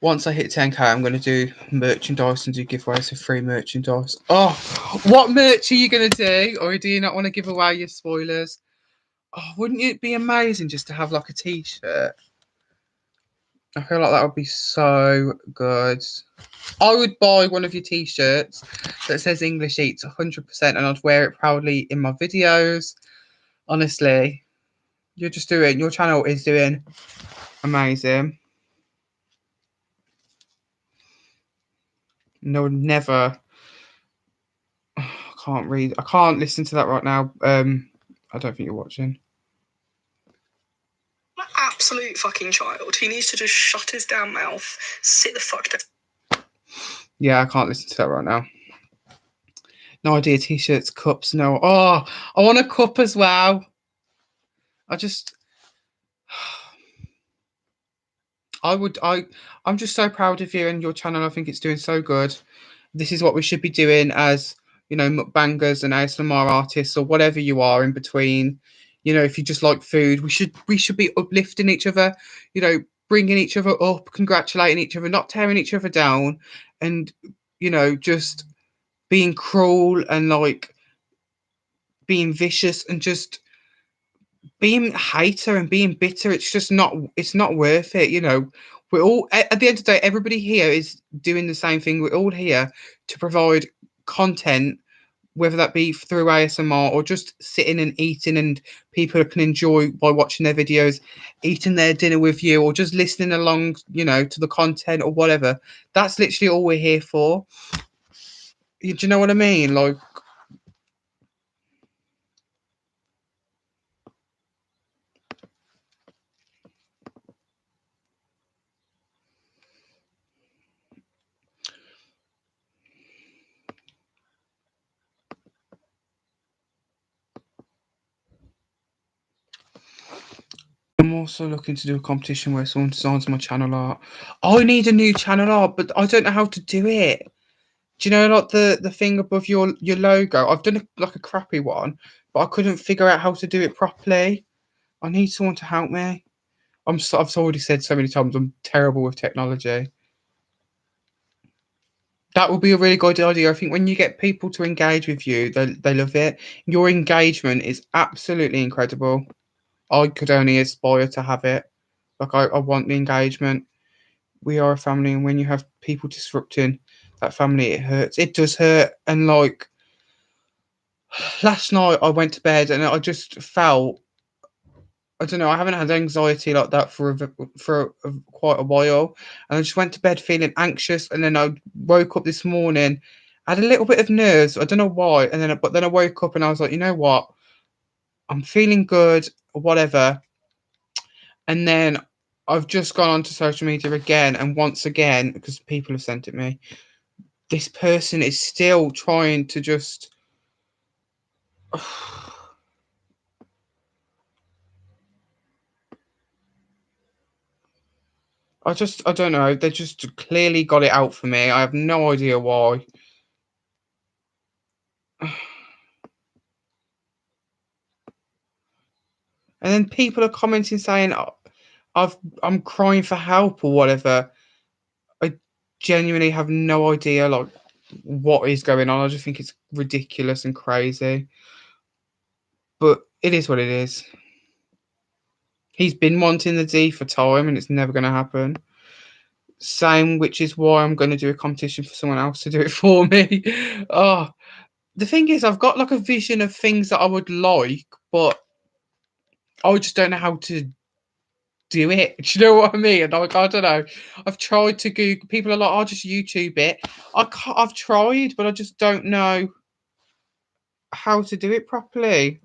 Once I hit 10k, I'm going to do merchandise and do giveaways of free merchandise. Oh, what merch are you going to do? Or do you not want to give away your spoilers? Oh, wouldn't it be amazing just to have like a t-shirt? I feel like that would be so good. I would buy one of your t-shirts that says English Eats 100% and I'd wear it proudly in my videos. Honestly, your channel is doing amazing. No, never. I can't read. I can't listen to that right now. I don't think you're watching. An absolute fucking child. He needs to just shut his damn mouth, sit the fuck down. Yeah, I can't listen to that right now. No idea. T-shirts, cups. No. Oh, I want a cup as well. I'm just so proud of you and your channel. I think it's doing so good. This is what we should be doing as, mukbangers and ASMR artists or whatever you are in between. If you just like food, we should be uplifting each other, bringing each other up, congratulating each other, not tearing each other down, and just being cruel and like being vicious and just being a hater and being bitter. It's not worth it. We're all, at the end of the day, everybody here is doing the same thing. We're all here to provide content, whether that be through ASMR or just sitting and eating, and people can enjoy by watching their videos, eating their dinner with you, or just listening along, to the content or whatever. That's literally all we're here for. Do you know what I mean? Like, I'm also looking to do a competition where someone designs my channel art. I need a new channel art, but I don't know how to do it. Do you know, like the thing above your logo? I've done like a crappy one, but I couldn't figure out how to do it properly. I need someone to help me. I've already said so many times I'm terrible with technology. That would be a really good idea. I think when you get people to engage with you, they love it. Your engagement is absolutely incredible. I could only aspire to have it. Like I want the engagement. We are a family, and when you have people disrupting that family, it hurts. It does hurt. And like last night, I went to bed and I just felt, I don't know. I haven't had anxiety like that for quite a while, and I just went to bed feeling anxious. And then I woke up this morning, I had a little bit of nerves. I don't know why. But then I woke up and I was like, you know what? I'm feeling good, or whatever. And then I've just gone onto social media again, and once again, because people have sent it me, this person is still trying to just. I don't know. They just clearly got it out for me. I have no idea why. And then people are commenting saying, I'm crying for help or whatever. I genuinely have no idea like what is going on. I just think it's ridiculous and crazy. But it is what it is. He's been wanting the D for time and it's never going to happen. Same, which is why I'm going to do a competition for someone else to do it for me. Oh, the thing is, I've got like a vision of things that I would like, but I just don't know how to do it. Do you know what I mean? And like, I don't know. I've tried to Google. People are like, "I'll just YouTube it." I've tried, but I just don't know how to do it properly.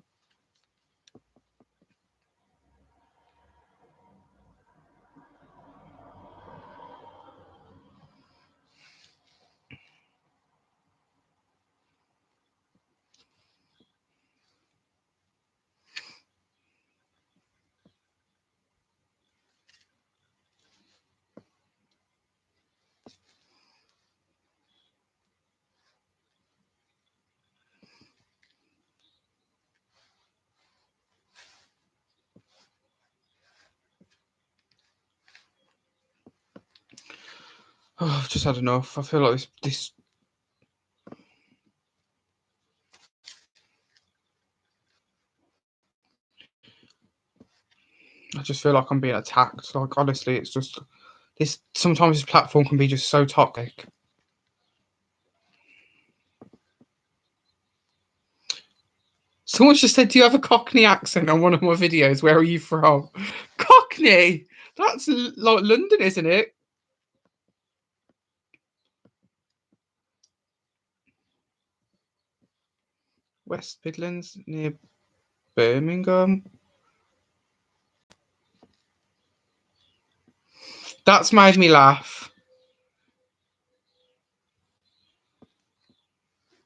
Oh, I've just had enough. I feel like this. I just feel like I'm being attacked. Like, honestly, it's just this. Sometimes this platform can be just so toxic. Someone just said, "Do you have a Cockney accent on one of my videos? Where are you from?" Cockney. That's like London, isn't it? West Midlands near Birmingham. That's made me laugh.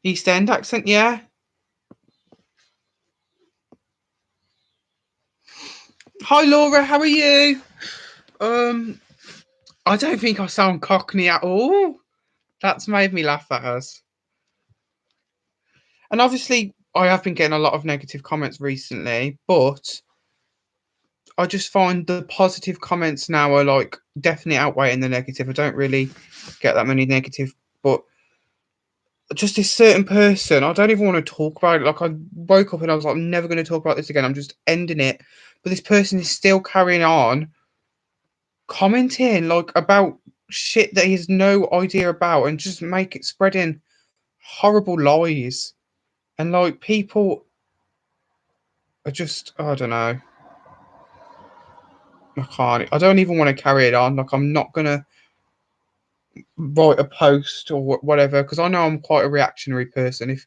East End accent, yeah. Hi Laura, how are you? I don't think I sound Cockney at all. That's made me laugh, that has. And obviously, I have been getting a lot of negative comments recently, but I just find the positive comments now are like definitely outweighing the negative. I don't really get that many negative, but just this certain person, I don't even want to talk about it. Like, I woke up and I was like, I'm never going to talk about this again. I'm just ending it. But this person is still carrying on commenting like about shit that he has no idea about and just spreading horrible lies. And like, people are just, I don't know. I don't even want to carry it on. Like, I'm not going to write a post or whatever, because I know I'm quite a reactionary person.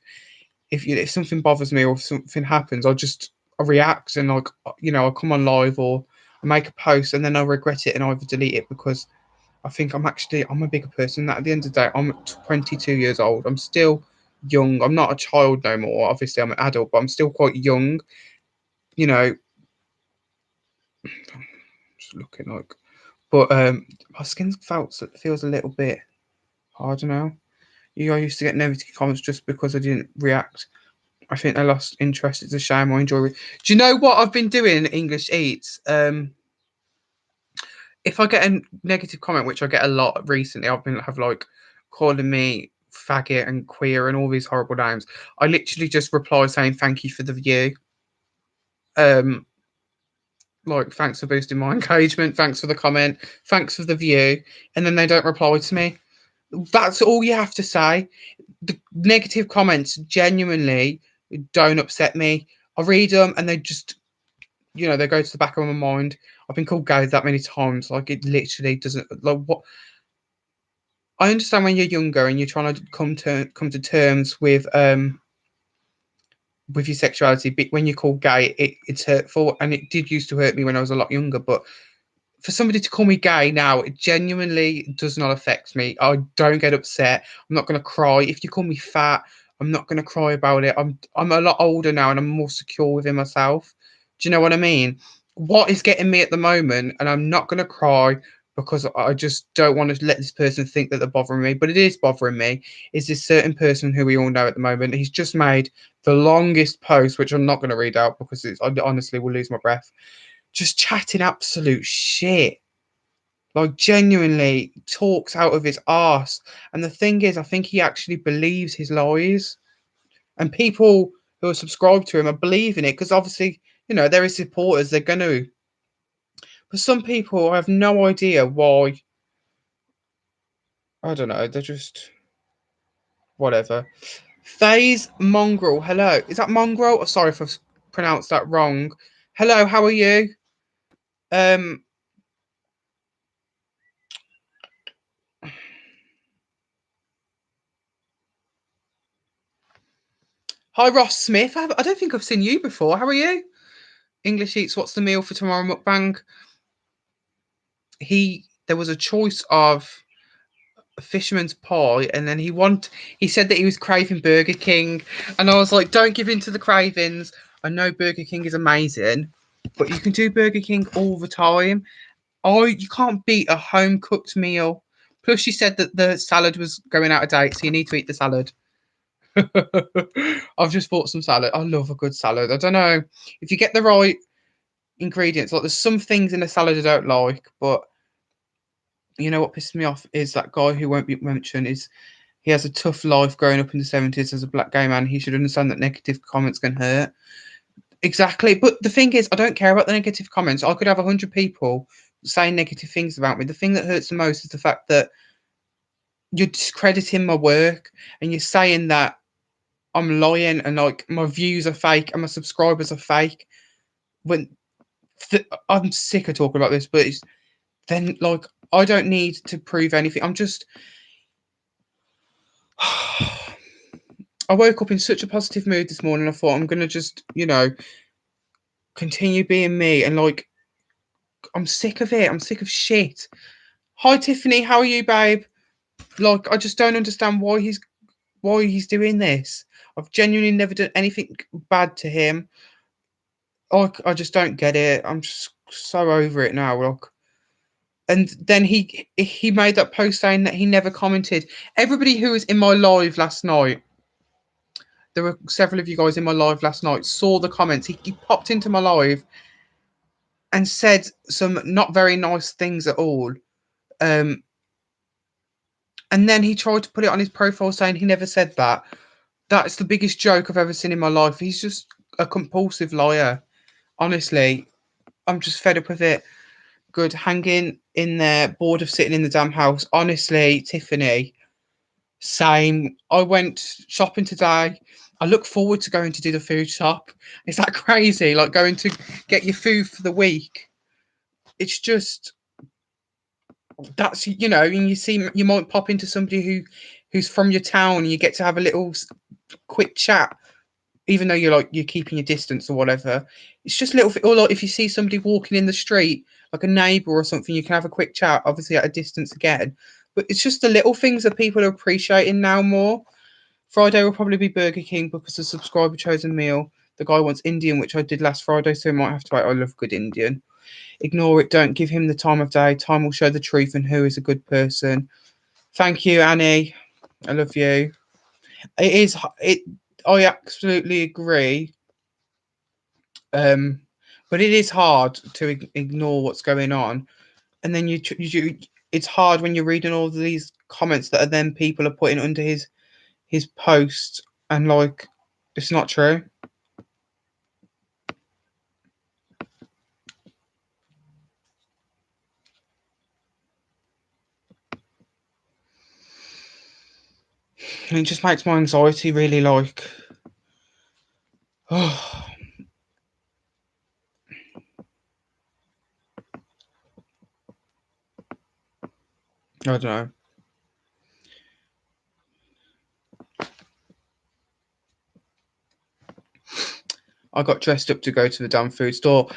If something bothers me or if something happens, I react and, like, I'll come on live or I make a post and then I'll regret it and either delete it because I think I'm a bigger person. That at the end of the day, I'm 22 years old. I'm still young. I'm not a child no more. Obviously, I'm an adult, but I'm still quite young. You know, just looking like, but my skin feels a little bit, I don't know. I used to get negative comments just because I didn't react. I think I lost interest. It's a shame. I enjoy it. Do you know what I've been doing in English Eats? If I get a negative comment, which I get a lot recently, I've been like calling me faggot and queer and all these horrible names. I literally just reply saying thank you for the view. Like, thanks for boosting my engagement, thanks for the comment, thanks for the view, and then they don't reply to me. That's all you have to say. The negative comments genuinely don't upset me. I read them and they just, they go to the back of my mind. I've been called gay that many times. Like, it literally doesn't, like, what. I understand when you're younger and you're trying to come to terms with your sexuality, but when you're called gay, it's hurtful, and it did used to hurt me when I was a lot younger. But for somebody to call me gay now, it genuinely does not affect me. I don't get upset. I'm not going to cry. If you call me fat, I'm not going to cry about it. I'm a lot older now and I'm more secure within myself. Do you know what I mean? What is getting me at the moment, and I'm not going to cry because I just don't want to let this person think that they're bothering me, but it is bothering me, is this certain person who we all know at the moment. He's just made the longest post, which I'm not going to read out because I honestly will lose my breath, just chatting absolute shit. Like, genuinely talks out of his arse. And the thing is, I think he actually believes his lies. And people who are subscribed to him are believing it because obviously, they're his supporters. They're going to. But some people, I have no idea why. I don't know. They're just whatever. Phase Mongrel. Hello. Is that Mongrel? Oh, sorry if I've pronounced that wrong. Hello. How are you? Hi, Ross Smith. I don't think I've seen you before. How are you? English Eats, what's the meal for tomorrow mukbang? There was a choice of a fisherman's pie, and then he said that he was craving Burger King, and I was like, don't give in to the cravings. I know Burger King is amazing, but you can do Burger King all the time. You can't beat a home cooked meal. Plus, she said that the salad was going out of date, so you need to eat the salad. I've just bought some salad. I love a good salad. I don't know if you get the right ingredients. Like, there's some things in a salad I don't like, but you know what pisses me off is that guy who won't be mentioned. Is he has a tough life growing up in the 70s as a black gay man. He should understand that negative comments can hurt. Exactly. But the thing is, I don't care about the negative comments. I could have 100 people saying negative things about me. The thing that hurts the most is the fact that you're discrediting my work and you're saying that I'm lying and like my views are fake and my subscribers are fake. When I'm sick of talking about this, but then like I don't need to prove anything. I'm just I woke up in such a positive mood this morning. I thought I'm gonna just, continue being me, and like I'm sick of it. I'm sick of shit. Hi Tiffany, how are you, babe? Like I just don't understand why he's doing this. I've genuinely never done anything bad to him. I just don't get it. I'm just so over it now. Like, and then he made that post saying that he never commented. Everybody who was in my live last night, there were several of you guys in my live last night, saw the comments. He popped into my live and said some not very nice things at all. And then he tried to put it on his profile saying he never said that. That's the biggest joke I've ever seen in my life. He's just a compulsive liar. Honestly, I'm just fed up with it. Good, hanging in there, bored of sitting in the damn house. Honestly, Tiffany, same. I went shopping today. I look forward to going to do the food shop. Is that crazy? Like going to get your food for the week. It's just that's and you see you might pop into somebody who's from your town and you get to have a little quick chat, even though you're keeping your distance or whatever. It's just little, or like if you see somebody walking in the street, like a neighbour or something, you can have a quick chat, obviously at a distance again. But it's just the little things that people are appreciating now more. Friday will probably be Burger King because the subscriber chosen meal. The guy wants Indian, which I did last Friday, so I might have to wait. I love good Indian. Ignore it. Don't give him the time of day. Time will show the truth and who is a good person. Thank you, Annie. I love you. I absolutely agree. But it is hard to ignore what's going on, and then it's hard when you're reading all these comments that are then people are putting under his post, and like it's not true. And it just makes my anxiety really like oh. I don't know. I got dressed up to go to the damn food store.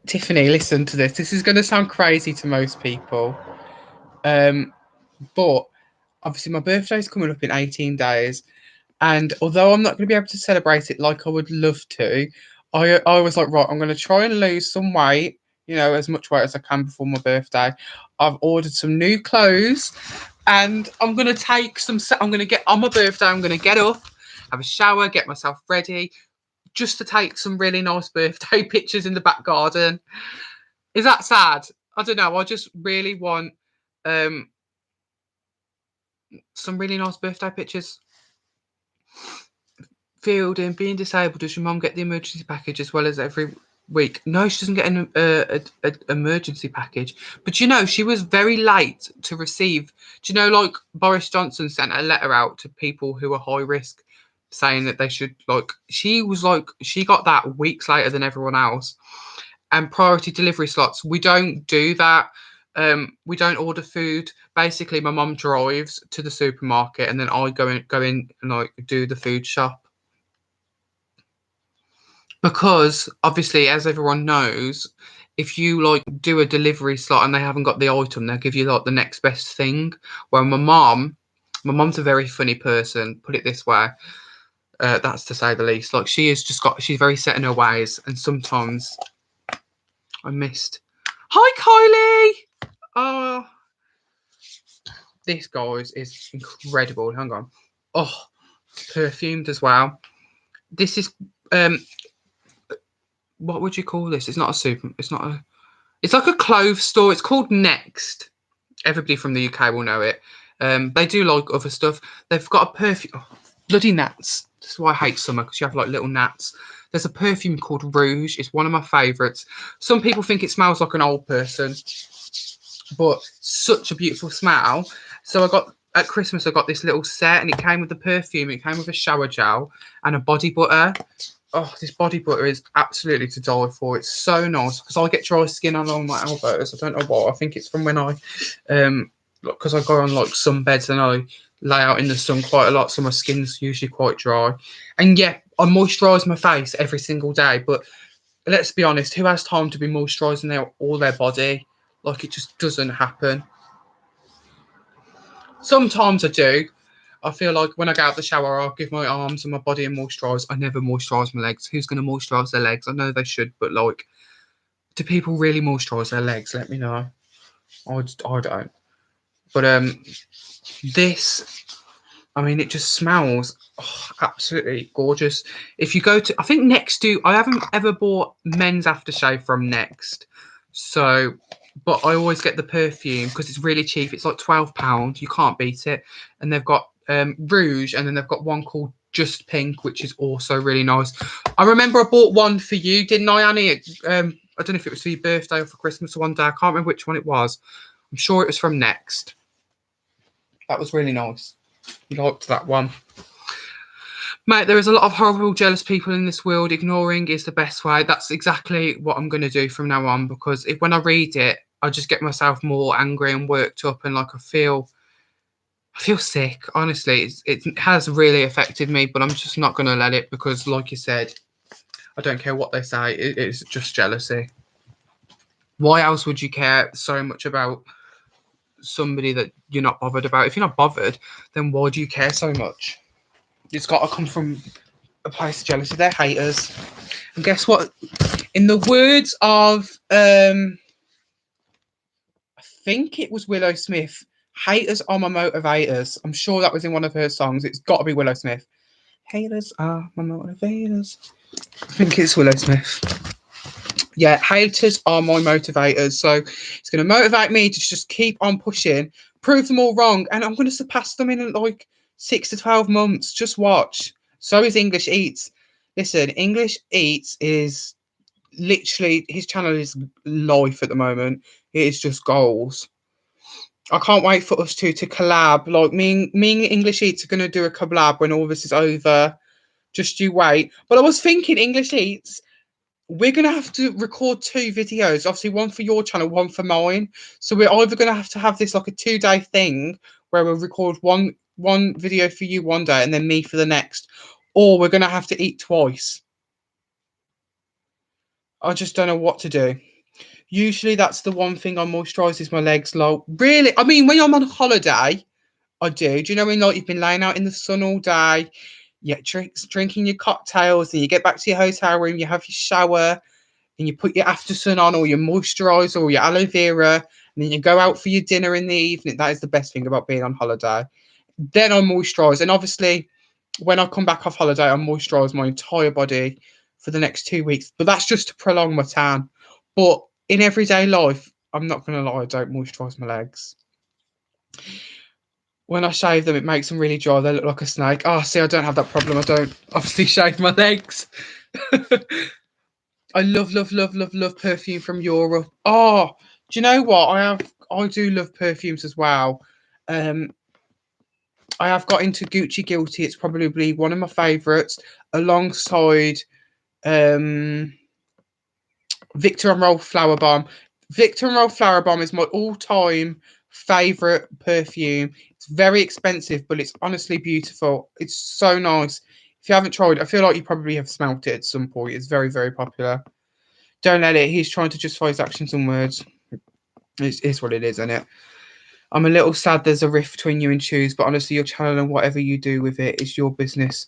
Tiffany, listen to this. This is going to sound crazy to most people. But obviously my birthday's coming up in 18 days. And although I'm not going to be able to celebrate it like I would love to, I was like, right, I'm going to try and lose some weight, as much weight as I can before my birthday. I've ordered some new clothes and I'm going to take I'm going to get on my birthday, I'm going to get up, have a shower, get myself ready, just to take some really nice birthday pictures in the back garden. Is that sad? I don't know. I just really want some really nice birthday pictures. Fielding, being disabled, does your mum get the emergency package as well as every week? No, she doesn't get an emergency package. But she was very late to receive. Do you know, like Boris Johnson sent a letter out to people who are high risk, saying that they should she got that weeks later than everyone else. And priority delivery slots, we don't do that. We don't order food. Basically, my mum drives to the supermarket and then I go in and do the food shop. Because obviously, as everyone knows, if you do a delivery slot and they haven't got the item, they'll give you the next best thing. Well, my mom's a very funny person, put it this way. That's to say the least. She's very set in her ways, and sometimes I missed. Hi, Kylie. Oh, This, guys, is incredible. Hang on. Oh, perfumed as well. This is what would you call this? It's not a super. It's not a. It's like a clothes store. It's called Next. Everybody from the UK will know it. They do like other stuff. They've got a perfume. Oh, bloody gnats. That's why I hate summer, because you have like little gnats. There's a perfume called Rouge. It's one of my favourites. Some people think it smells like an old person, but such a beautiful smell. So I got at Christmas, I got this little set, and it came with the perfume. It came with a shower gel and a body butter. Oh, this body butter is absolutely to die for. It's so nice because I get dry skin along my elbows. I don't know why. I think it's from when I, because I go on like sunbeds and I lay out in the sun quite a lot, so my skin's usually quite dry. And yeah, I moisturise my face every single day. But let's be honest, who has time to be moisturising all their body? Like, it just doesn't happen. Sometimes I do. I feel like when I get out the shower, I'll give my arms and my body a moisturise. I never moisturise my legs. Who's going to moisturise their legs? I know they should, but like, do people really moisturise their legs? Let me know. I don't. But this, I mean, it just smells absolutely gorgeous. If you go to, I think I haven't ever bought men's aftershave from Next. So, but I always get the perfume because it's really cheap. It's like £12. You can't beat it. And they've got Rouge, and then they've got one called Just Pink, which is also really nice. I remember I bought one for you, didn't I, Annie? I don't know if it was for your birthday or for Christmas or one day. I can't remember which one it was. I'm sure it was from Next. That was really nice. You liked that one. Mate, there is a lot of horrible, jealous people in this world. Ignoring is the best way. That's exactly what I'm going to do from now on, because when I read it, I just get myself more angry and worked up, and like I feel sick. Honestly, it has really affected me, but I'm just not going to let it, because like you said, I don't care what they say. It's just jealousy. Why else would you care so much about somebody that you're not bothered about? If you're not bothered, then why do you care so much? It's got to come from a place of jealousy. They're haters. And guess what? In the words of I think it was Willow Smith, haters are my motivators. I'm sure that was in one of her songs. It's got to be Willow Smith. Haters are my motivators. I think it's Willow Smith. Yeah, haters are my motivators. So it's going to motivate me to just keep on pushing, prove them all wrong, and I'm going to surpass them in like 6 to 12 months. Just watch. So is English Eats. Listen, English Eats is literally, his channel is life at the moment. It is just goals. I can't wait for us to collab. Like me and English Eats are going to do a collab when all this is over. Just you wait. But I was thinking, English Eats, we're going to have to record 2 videos. Obviously, one for your channel, one for mine. So we're either going to have this like a 2-day thing where we'll record one video for you one day and then me for the next. Or we're going to have to eat twice. I just don't know what to do. Usually that's the one thing I moisturise is my legs. Like, really, I mean, when I'm on holiday, I do. Do you know when like you've been laying out in the sun all day, yeah, drinking your cocktails, and you get back to your hotel room, you have your shower, and you put your after sun on, or your moisturiser, or your aloe vera, and then you go out for your dinner in the evening. That is the best thing about being on holiday. Then I moisturise, and obviously, when I come back off holiday, I moisturise my entire body for the next 2 weeks. But that's just to prolong my tan. But in everyday life, I'm not going to lie, I don't moisturise my legs. When I shave them, it makes them really dry. They look like a snake. Oh, see, I don't have that problem. I don't obviously shave my legs. I love perfume from Europe. Oh, do you know what? I do love perfumes as well. I have got into Gucci Guilty. It's probably one of my favourites, alongside Victor and Rolf Flower Bomb. Victor and Rolf Flower Bomb is my all-time favourite perfume. It's very expensive, but it's honestly beautiful. It's so nice. If you haven't tried, I feel like you probably have smelt it at some point. It's very, very popular. Don't let it. He's trying to justify his actions and words. It's what it is, isn't it? I'm a little sad there's a rift between you and Choose, but honestly, your channel and whatever you do with it is your business.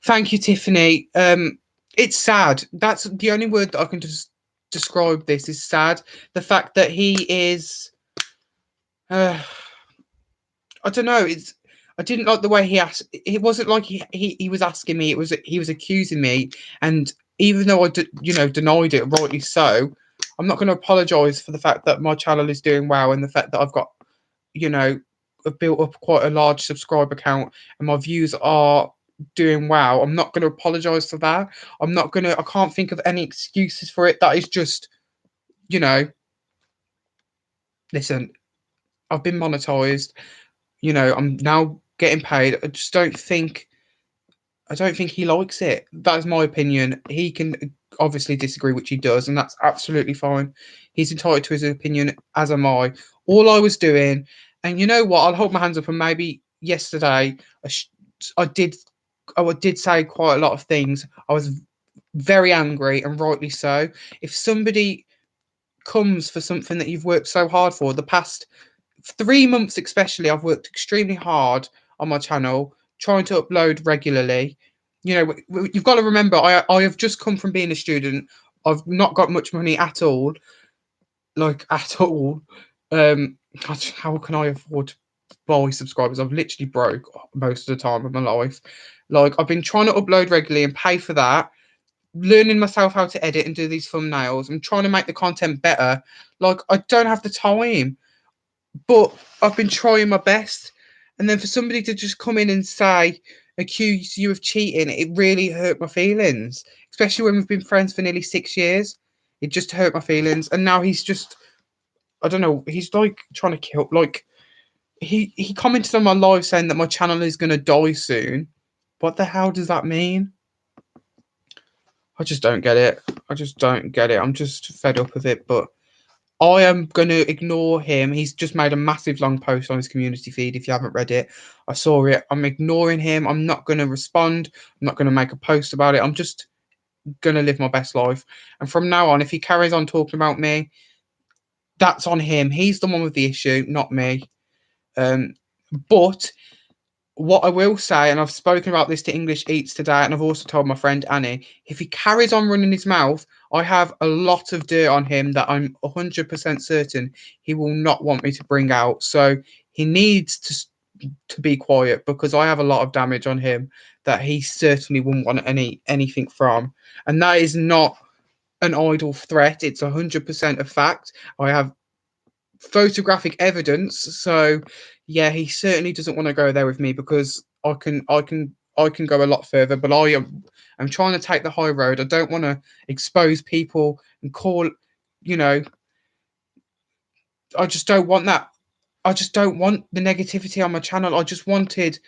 Thank you, Tiffany. It's sad. That's the only word that I can just describe this is sad. The fact that he is I don't know. I didn't like the way he asked. It wasn't like he was asking me. It was he was accusing me. And even though denied it, rightly so, I'm not going to apologise for the fact that my channel is doing well and the fact that I've got, I've built up quite a large subscriber count and my views are doing well. I'm not going to apologise for that. I can't think of any excuses for it. That is just, listen, I've been monetized. I'm now getting paid. I don't think he likes it. That is my opinion. He can obviously disagree, which he does, and that's absolutely fine. He's entitled to his opinion, as am I. All I was doing, and you know what? I'll hold my hands up, and maybe yesterday I did say quite a lot of things. I was very angry, and rightly so. If somebody comes for something that you've worked so hard for, the past 3 months especially, I've worked extremely hard on my channel, trying to upload regularly. You've got to remember, I have just come from being a student. I've not got much money at all, like at all. How can I afford to buy subscribers? I've literally broke most of the time of my life. Like, I've been trying to upload regularly and pay for that, learning myself how to edit and do these thumbnails. I'm trying to make the content better. Like, I don't have the time, but I've been trying my best. And then for somebody to just come in and accuse you of cheating, it really hurt my feelings, especially when we've been friends for nearly 6 years. It just hurt my feelings. And now he's just, I don't know, he's like trying to kill, like, he commented on my live saying that my channel is going to die soon. What the hell does that mean? I just don't get it. I'm just fed up with it, but I am going to ignore him. He's just made a massive long post on his community feed. If you haven't read it, I saw it. I'm ignoring him. I'm not going to respond. I'm not going to make a post about it. I'm just going to live my best life. And from now on, if he carries on talking about me, that's on him. He's the one with the issue, not me. But what I will say, and I've spoken about this to English Eats today, and I've also told my friend Annie, if he carries on running his mouth, I have a lot of dirt on him that I'm 100% certain he will not want me to bring out. So he needs to be quiet, because I have a lot of damage on him that he certainly wouldn't want anything from. And that is not an idle threat. It's 100% a fact. I have photographic evidence. So yeah, he certainly doesn't want to go there with me, because I can go a lot further, but I'm trying to take the high road. I don't want to expose people and call, I just don't want that. I just don't want the negativity on my channel. I just wanted,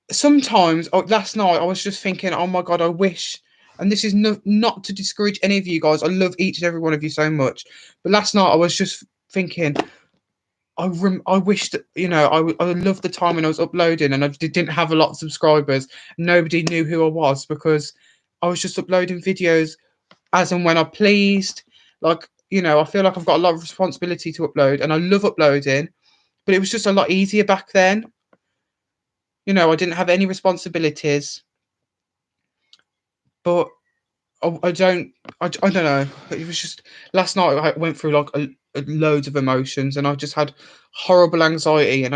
sometimes, last night I was just thinking, oh my God, I wish, and this is not to discourage any of you guys. I love each and every one of you so much. But last night I was just thinking, I wish that, I loved the time when I was uploading and I didn't have a lot of subscribers. Nobody knew who I was, because I was just uploading videos as and when I pleased. Like, I feel like I've got a lot of responsibility to upload, and I love uploading, but it was just a lot easier back then. I didn't have any responsibilities, but I don't know. It was just, last night I went through like loads of emotions, and I just had horrible anxiety. And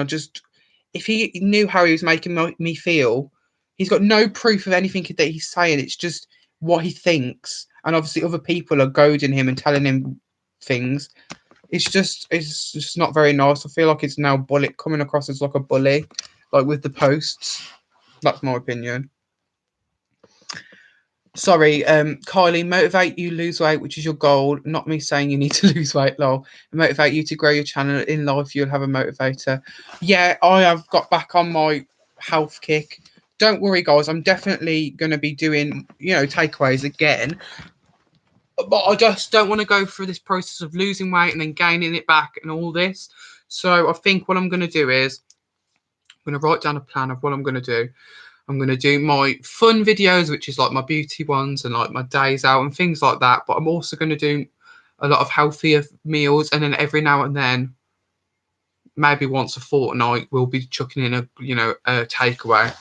if he knew how he was making me feel, he's got no proof of anything that he's saying. It's just what he thinks, and obviously other people are goading him and telling him things. It's just not very nice. I feel like it's now coming across as like a bully, like with the posts. That's my opinion. Sorry, Kylie, motivate you lose weight, which is your goal. Not me saying you need to lose weight, lol. Motivate you to grow your channel in life. You'll have a motivator. Yeah, I have got back on my health kick. Don't worry, guys. I'm definitely going to be doing, takeaways again. But I just don't want to go through this process of losing weight and then gaining it back and all this. So I think what I'm going to do is I'm going to write down a plan of what I'm going to do. I'm going to do my fun videos, which is like my beauty ones and like my days out and things like that. But I'm also going to do a lot of healthier meals. And then every now and then, maybe once a fortnight, we'll be chucking in a takeaway,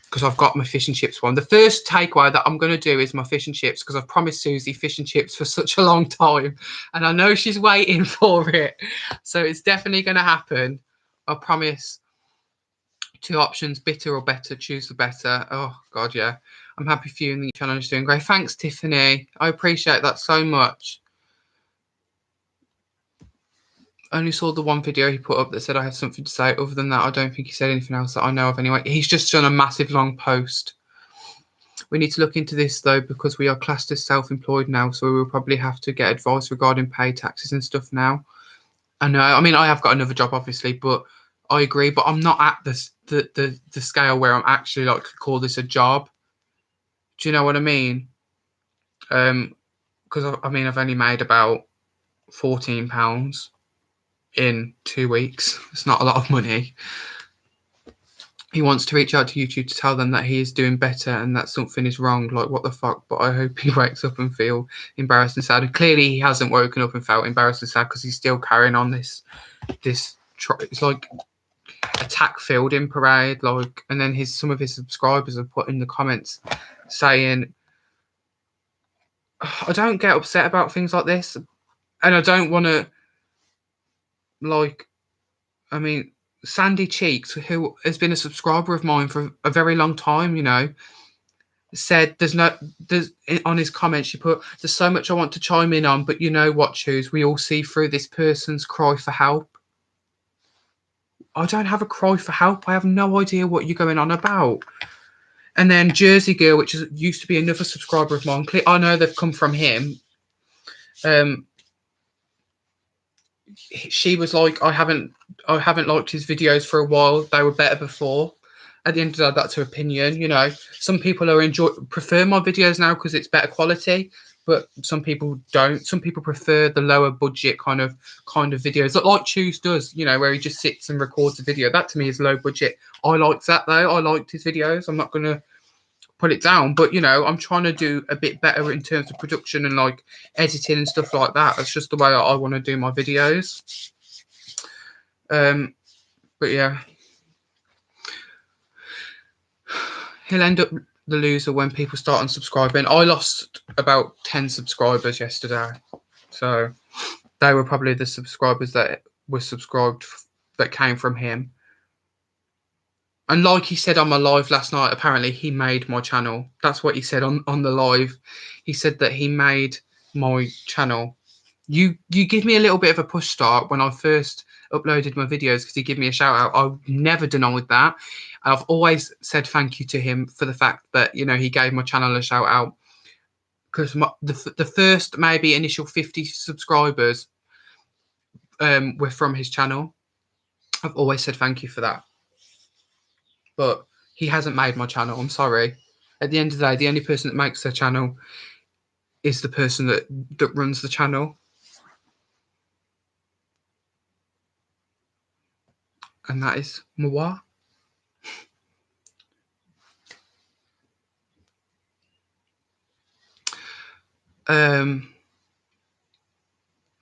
because I've got my fish and chips one. The first takeaway that I'm going to do is my fish and chips, because I've promised Susie fish and chips for such a long time. And I know she's waiting for it. So it's definitely going to happen. I promise. 2 options, bitter or better, choose the better. Oh God, yeah. I'm happy for you and the channel is doing great. Thanks, Tiffany. I appreciate that so much. I only saw the one video he put up that said I have something to say. Other than that, I don't think he said anything else that I know of anyway. He's just done a massive long post. We need to look into this though, because we are classed as self-employed now, so we will probably have to get advice regarding pay taxes and stuff now. I know. I mean, I have got another job, obviously, but I agree. But I'm not at the scale where I'm actually like call this a job. Do you know what I mean? Because I mean, I've only made about £14 in 2 weeks. It's not a lot of money. He wants to reach out to YouTube to tell them that he is doing better and that something is wrong. Like, what the fuck? But I hope he wakes up and feel embarrassed and sad. And clearly, he hasn't woken up and felt embarrassed and sad because he's still carrying on this. It's like attack fielding parade. Like, and then some of his subscribers have put in the comments saying, I don't get upset about things like this, and I don't want to, like, I mean, Sandy Cheeks, who has been a subscriber of mine for a very long time, you know, said there's on his comment she put, there's so much I want to chime in on, but you know what, Choose, we all see through this person's cry for help. I don't have a cry for help. I have no idea what you're going on about. And then Jersey Girl, which used to be another subscriber of mine, I know they've come from him. She was like, I haven't liked his videos for a while. They were better before. At the end of the day, that's her opinion. You know, some people prefer my videos now because it's better quality, but some people don't. Some people prefer the lower budget kind of videos, like Choose does. You know, where he just sits and records a video. That to me is low budget. I liked that though. I liked his videos. I'm not gonna put it down, but you know, I'm trying to do a bit better in terms of production and like editing and stuff like that. That's just the way I want to do my videos. But yeah, he'll end up the loser when people start unsubscribing. I lost about 10 subscribers yesterday, so they were probably the subscribers that were subscribed that came from him. And like he said on my live last night, apparently he made my channel. That's what he said on the live. He said that he made my channel. You give me a little bit of a push start when I first uploaded my videos because he gave me a shout out. I've never denied that. I've always said thank you to him for the fact that, you know, he gave my channel a shout out, because the first maybe initial 50 subscribers were from his channel. I've always said thank you for that. But he hasn't made my channel. I'm sorry. At the end of the day, the only person that makes their channel is the person that runs the channel. And that is moi.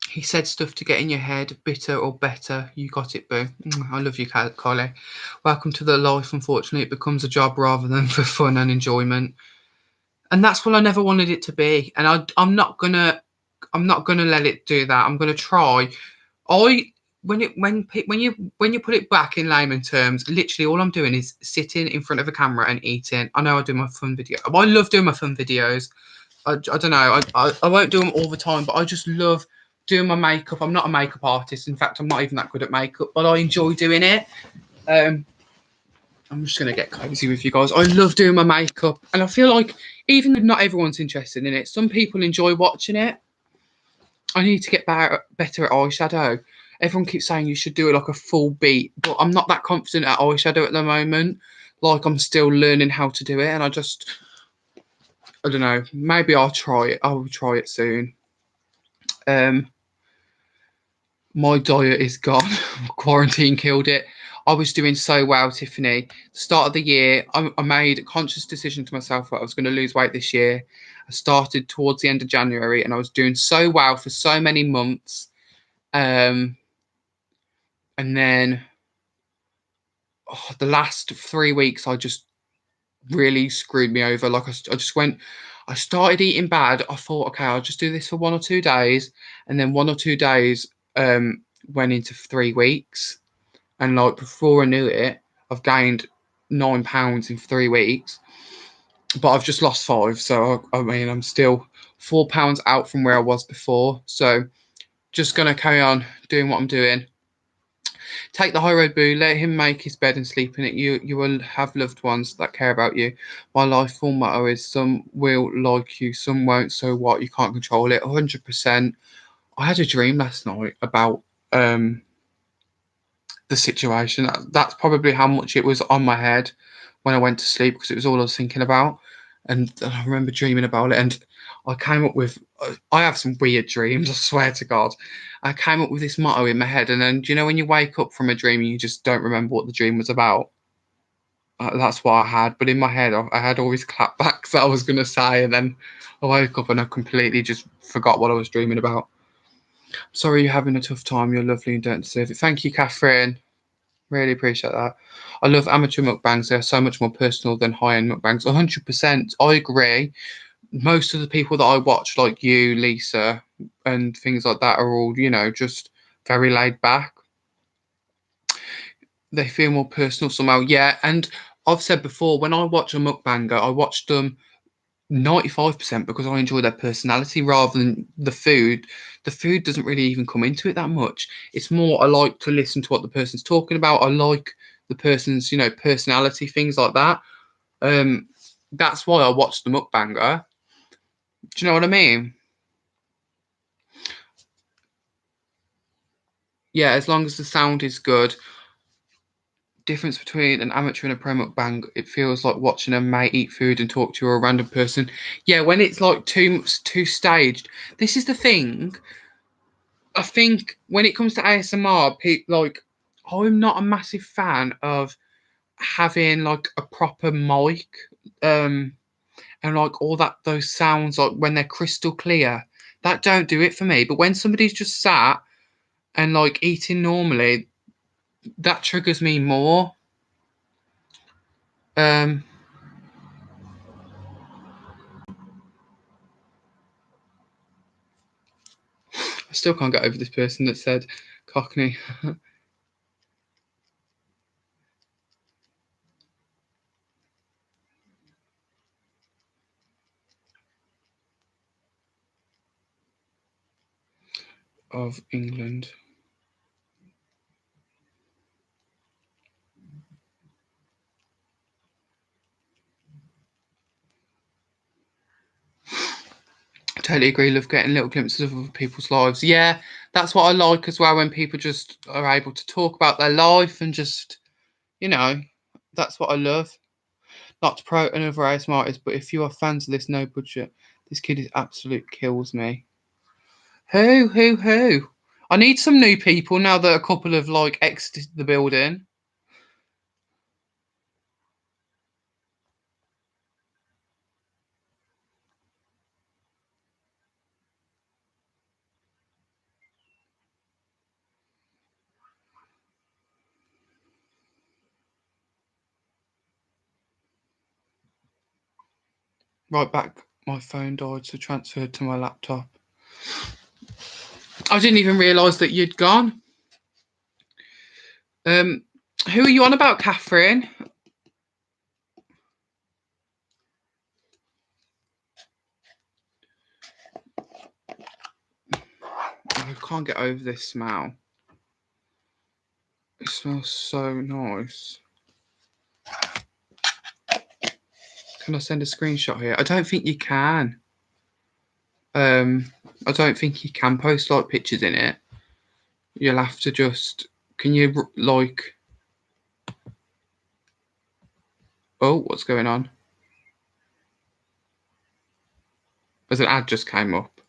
He said stuff to get in your head, bitter or better. You got it, boo. I love you, Carly. Welcome to the life. Unfortunately, it becomes a job rather than for fun and enjoyment. And that's what I never wanted it to be. And I'm not gonna let it do that. I'm gonna try. When you put it back in layman terms, literally all I'm doing is sitting in front of a camera and eating. I know I do my fun video. I love doing my fun videos. I don't know. I won't do them all the time, but I just love doing my makeup. I'm not a makeup artist. In fact, I'm not even that good at makeup, but I enjoy doing it. I'm just going to get cozy with you guys. I love doing my makeup, and I feel like even if not everyone's interested in it, some people enjoy watching it. I need to get better at eyeshadow. Everyone keeps saying you should do it like a full beat, but I'm not that confident at eyeshadow at the moment. Like, I'm still learning how to do it, and I don't know. Maybe I'll try it. I will try it soon. My diet is gone. Quarantine killed it. I was doing so well, Tiffany. The start of the year, I made a conscious decision to myself that I was going to lose weight this year. I started towards the end of January, and I was doing so well for so many months. And then the last 3 weeks, I just really screwed me over. Like, I started eating bad. I thought, okay, I'll just do this for 1 or 2 days. And then 1 or 2 days went into 3 weeks. And like before I knew it, I've gained 9 pounds in 3 weeks, but I've just lost 5. So I mean, I'm still 4 pounds out from where I was before. So just gonna carry on doing what I'm doing. Take the high road, boo. Let him make his bed and sleep in it. You will have loved ones that care about you. My life full motto is: some will like you, some won't. So what? You can't control it. 100%. I had a dream last night about um the situation. That's probably how much it was on my head when I went to sleep, because it was all I was thinking about. And I remember dreaming about it, and I came up with. I have some weird dreams. I swear to God, I came up with this motto in my head, and then do you know when you wake up from a dream and you just don't remember what the dream was about? That's what I had. But in my head, I had all these clapbacks that I was gonna say, and then I woke up and I completely just forgot what I was dreaming about. Sorry, you're having a tough time. You're lovely and don't deserve it. Thank you, Catherine. Really appreciate that. I love amateur mukbangs. They're so much more personal than high-end mukbangs. 100%. I agree. Most of the people that I watch, like you, Lisa, and things like that, are all, just very laid back. They feel more personal somehow. Yeah, and I've said before, when I watch a mukbanger, I watch them 95% because I enjoy their personality rather than the food. The food doesn't really even come into it that much. It's more I like to listen to what the person's talking about. I like the person's, personality, things like that. Um, that's why I watch the mukbanger. Do you know what I mean? Yeah, as long as the sound is good. Difference between an amateur and a pro mukbang, it feels like watching a mate eat food and talk to a random person. Yeah, when it's like too staged. This is the thing. I think when it comes to ASMR, like I'm not a massive fan of having like a proper mic, um, and like all that those sounds like when they're crystal clear. That don't do it for me. But when somebody's just sat and like eating normally, that triggers me more. Um, I still can't get over this person that said Cockney. Of England. I totally agree. Love getting little glimpses of other people's lives. Yeah, that's what I like as well, when people just are able to talk about their life and just, you know, that's what I love. Not to promote another ASMR artist, but if you are fans of this No Budget, this kid is absolute kills me. Who? I need some new people now that a couple of like exited the building. Right back, my phone died, so transferred to my laptop. I didn't even realise that you'd gone. Um, who are you on about, Catherine? I can't get over this smell. It smells so nice. Can I send a screenshot here? I don't think you can. I don't think you can post like pictures in it. You'll have to just. Can you like? Oh, what's going on? There's an ad just came up.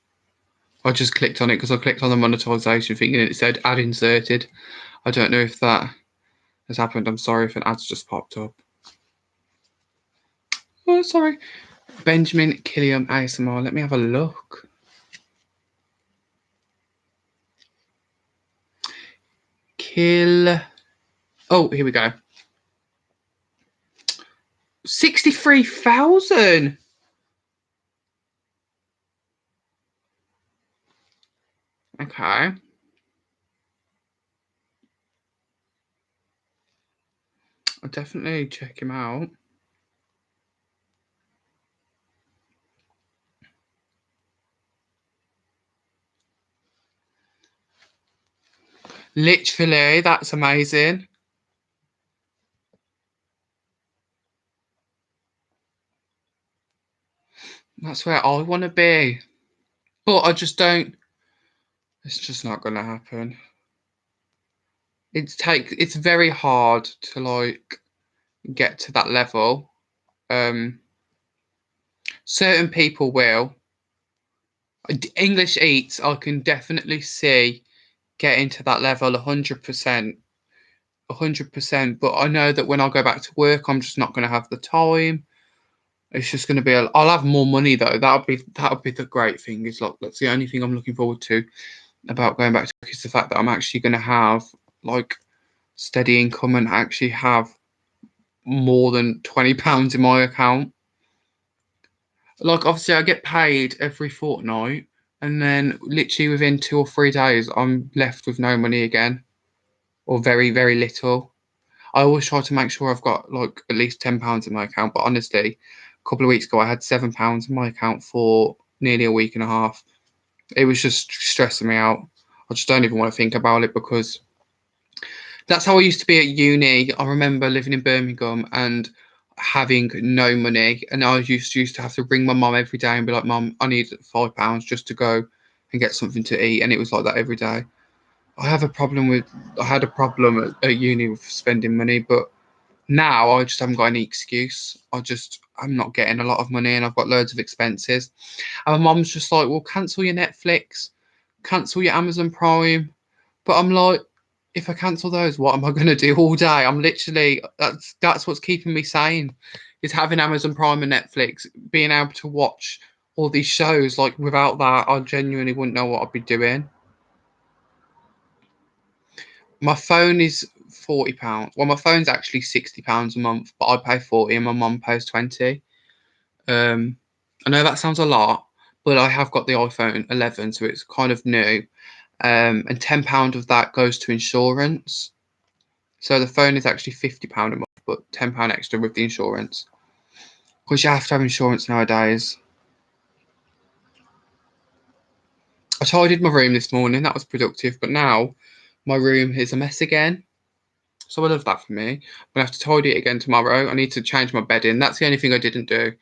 I just clicked on it because I clicked on the monetization thing and it said ad inserted. I don't know if that has happened. I'm sorry if an ad's just popped up. Oh, sorry. Benjamin Killiam ASMR. Let me have a look. Oh, here we go. 63,000. Okay. I'll definitely check him out. Literally, that's amazing. That's where I want to be. But I just don't. It's just not going to happen. It's very hard to like get to that level. Certain people will. English Eats, I can definitely see getting to that level 100%. 100%. But I know that when I go back to work, I'm just not going to have the time. It's just going to be. I'll have more money though. That'll be the great thing. Is like that's the only thing I'm looking forward to about going back to work is the fact that I'm actually going to have like steady income and actually have more than £20 in my account. Like obviously, I get paid every fortnight, and then literally within 2 or 3 days, I'm left with no money again, or very very little. I always try to make sure I've got like at least £10 in my account, but honestly, a couple of weeks ago I had £7 in my account for nearly a week and a half. It was just stressing me out. I just don't even want to think about it because that's how I used to be at uni. I remember living in Birmingham and having no money, and I used to have to ring my mum every day and be like, "Mum, I need £5 just to go and get something to eat," and it was like that every day. I had a problem at uni with spending money, but now I just haven't got any excuse. I'm not getting a lot of money and I've got loads of expenses. And my mum's just like, well, cancel your Netflix, cancel your Amazon Prime. But I'm like, if I cancel those, what am I going to do all day? I'm literally, that's what's keeping me sane, is having Amazon Prime and Netflix, being able to watch all these shows. Like without that, I genuinely wouldn't know what I'd be doing. My phone is £40. Well, my phone's actually £60 a month, but I pay 40 and my mum pays 20. Um, I know that sounds a lot, but I have got the iPhone 11, so it's kind of new. And £10 of that goes to insurance. So the phone is actually £50 a month, but £10 extra with the insurance. Because you have to have insurance nowadays. I tidied my room this morning, that was productive, but now my room is a mess again. So I love that for me. I'm gonna have to tidy it again tomorrow. I need to change my bedding. That's the only thing I didn't do.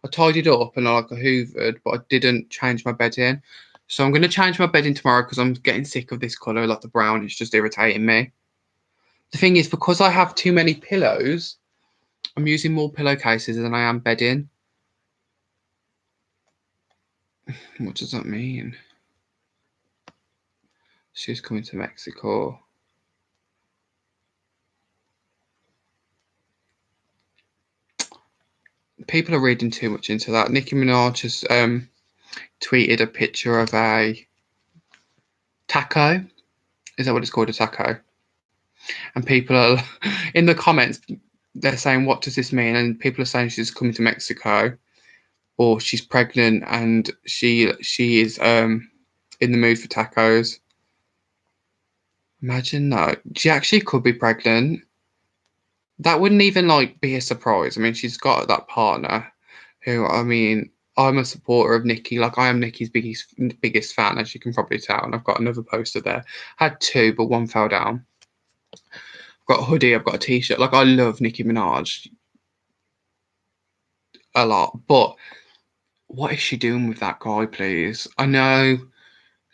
I tidied up and I hoovered, but I didn't change my bedding. So I'm gonna change my bedding tomorrow because I'm getting sick of this colour, like the brown. It's just irritating me. The thing is, because I have too many pillows, I'm using more pillowcases than I am bedding. What does that mean? She's coming to Mexico. People are reading too much into that. Nicki Minaj has tweeted a picture of a taco. Is that what it's called, a taco? And people are in the comments. They're saying, "What does this mean?" And people are saying she's coming to Mexico, or she's pregnant and she is in the mood for tacos. Imagine that. She actually could be pregnant. That wouldn't even like be a surprise. I mean, she's got that partner who, I mean, I'm a supporter of Nicki. Like I am Nicki's biggest fan, as you can probably tell. And I've got another poster there. I had two, but one fell down. I've got a hoodie, I've got a t-shirt. Like I love Nicki Minaj a lot. But what is she doing with that guy, please? I know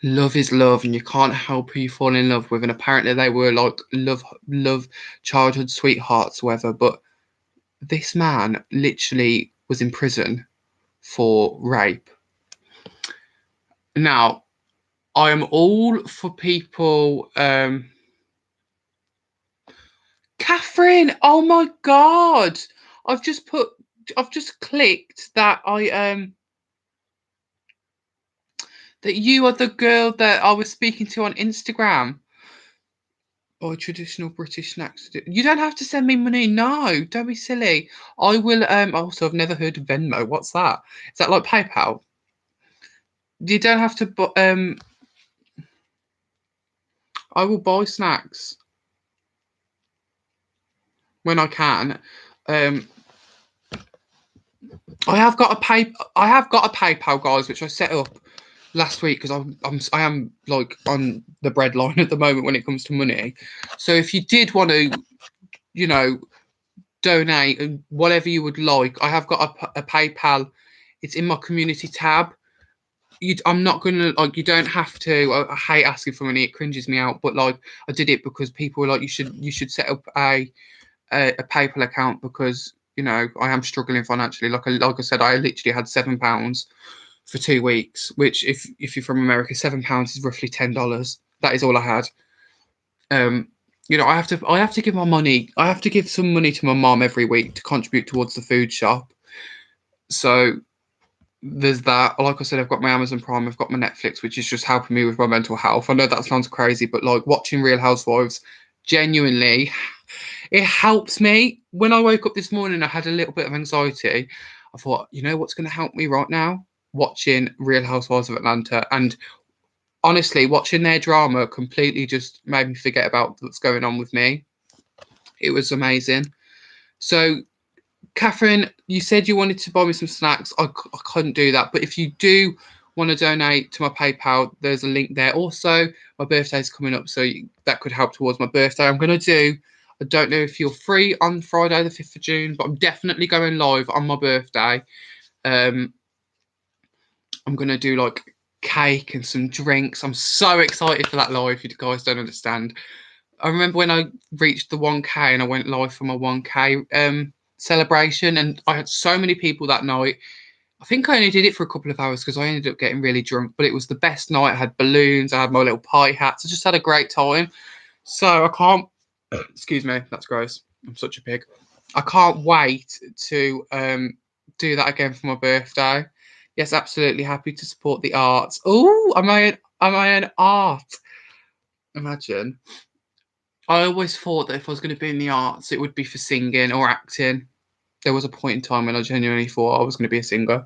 love is love and you can't help who you fall in love with, and apparently they were like love childhood sweethearts, whatever, but this man literally was in prison for rape. Now I am all for people. Catherine, oh my god, i've just put I've just clicked that that you are the girl that I was speaking to on Instagram. Or traditional British snacks. You don't have to send me money. No, don't be silly. I will. Also, I've never heard of Venmo. What's that? Is that like PayPal? You don't have to. I will buy snacks. when I can. I have got a PayPal, guys, which I set up last week because I am like on the breadline at the moment when it comes to money. So if you did want to, you know, donate and whatever you would like, I have got a PayPal. It's in my community tab. I'm not gonna like. You don't have to. I hate asking for money. It cringes me out. But like, I did it because people were like, you should set up a PayPal account because I am struggling financially. Like I said, I literally had £7 for 2 weeks, which if you're from America, £7 is roughly $10. That is all I had. Um, I have to give my money. I have to give some money to my mom every week to contribute towards the food shop. So there's that. Like I said, I've got my Amazon Prime, I've got my Netflix, which is just helping me with my mental health. I know that sounds crazy, but like watching Real Housewives, genuinely, it helps me. When I woke up this morning, I had a little bit of anxiety. I thought, you know what's going to help me right now? Watching Real Housewives of Atlanta. And honestly, watching their drama completely just made me forget about what's going on with me. It was amazing. So Catherine, you said you wanted to buy me some snacks. I couldn't do that. But if you do want to donate to my PayPal, there's a link there. Also, my birthday's coming up, so that could help towards my birthday. I don't know if you're free on Friday, the 5th of June, but I'm definitely going live on my birthday. I'm going to do like cake and some drinks. I'm so excited for that live. You guys don't understand. I remember when I reached the 1K and I went live for my 1K celebration, and I had so many people that night. I think I only did it for a couple of hours because I ended up getting really drunk, but it was the best night. I had balloons, I had my little pie hats. I just had a great time. So I can't, excuse me, that's gross. I'm such a pig. I can't wait to do that again for my birthday. Yes, absolutely happy to support the arts. Oh, am I an art? Imagine. I always thought that if I was going to be in the arts, it would be for singing or acting. There was a point in time when I genuinely thought I was going to be a singer.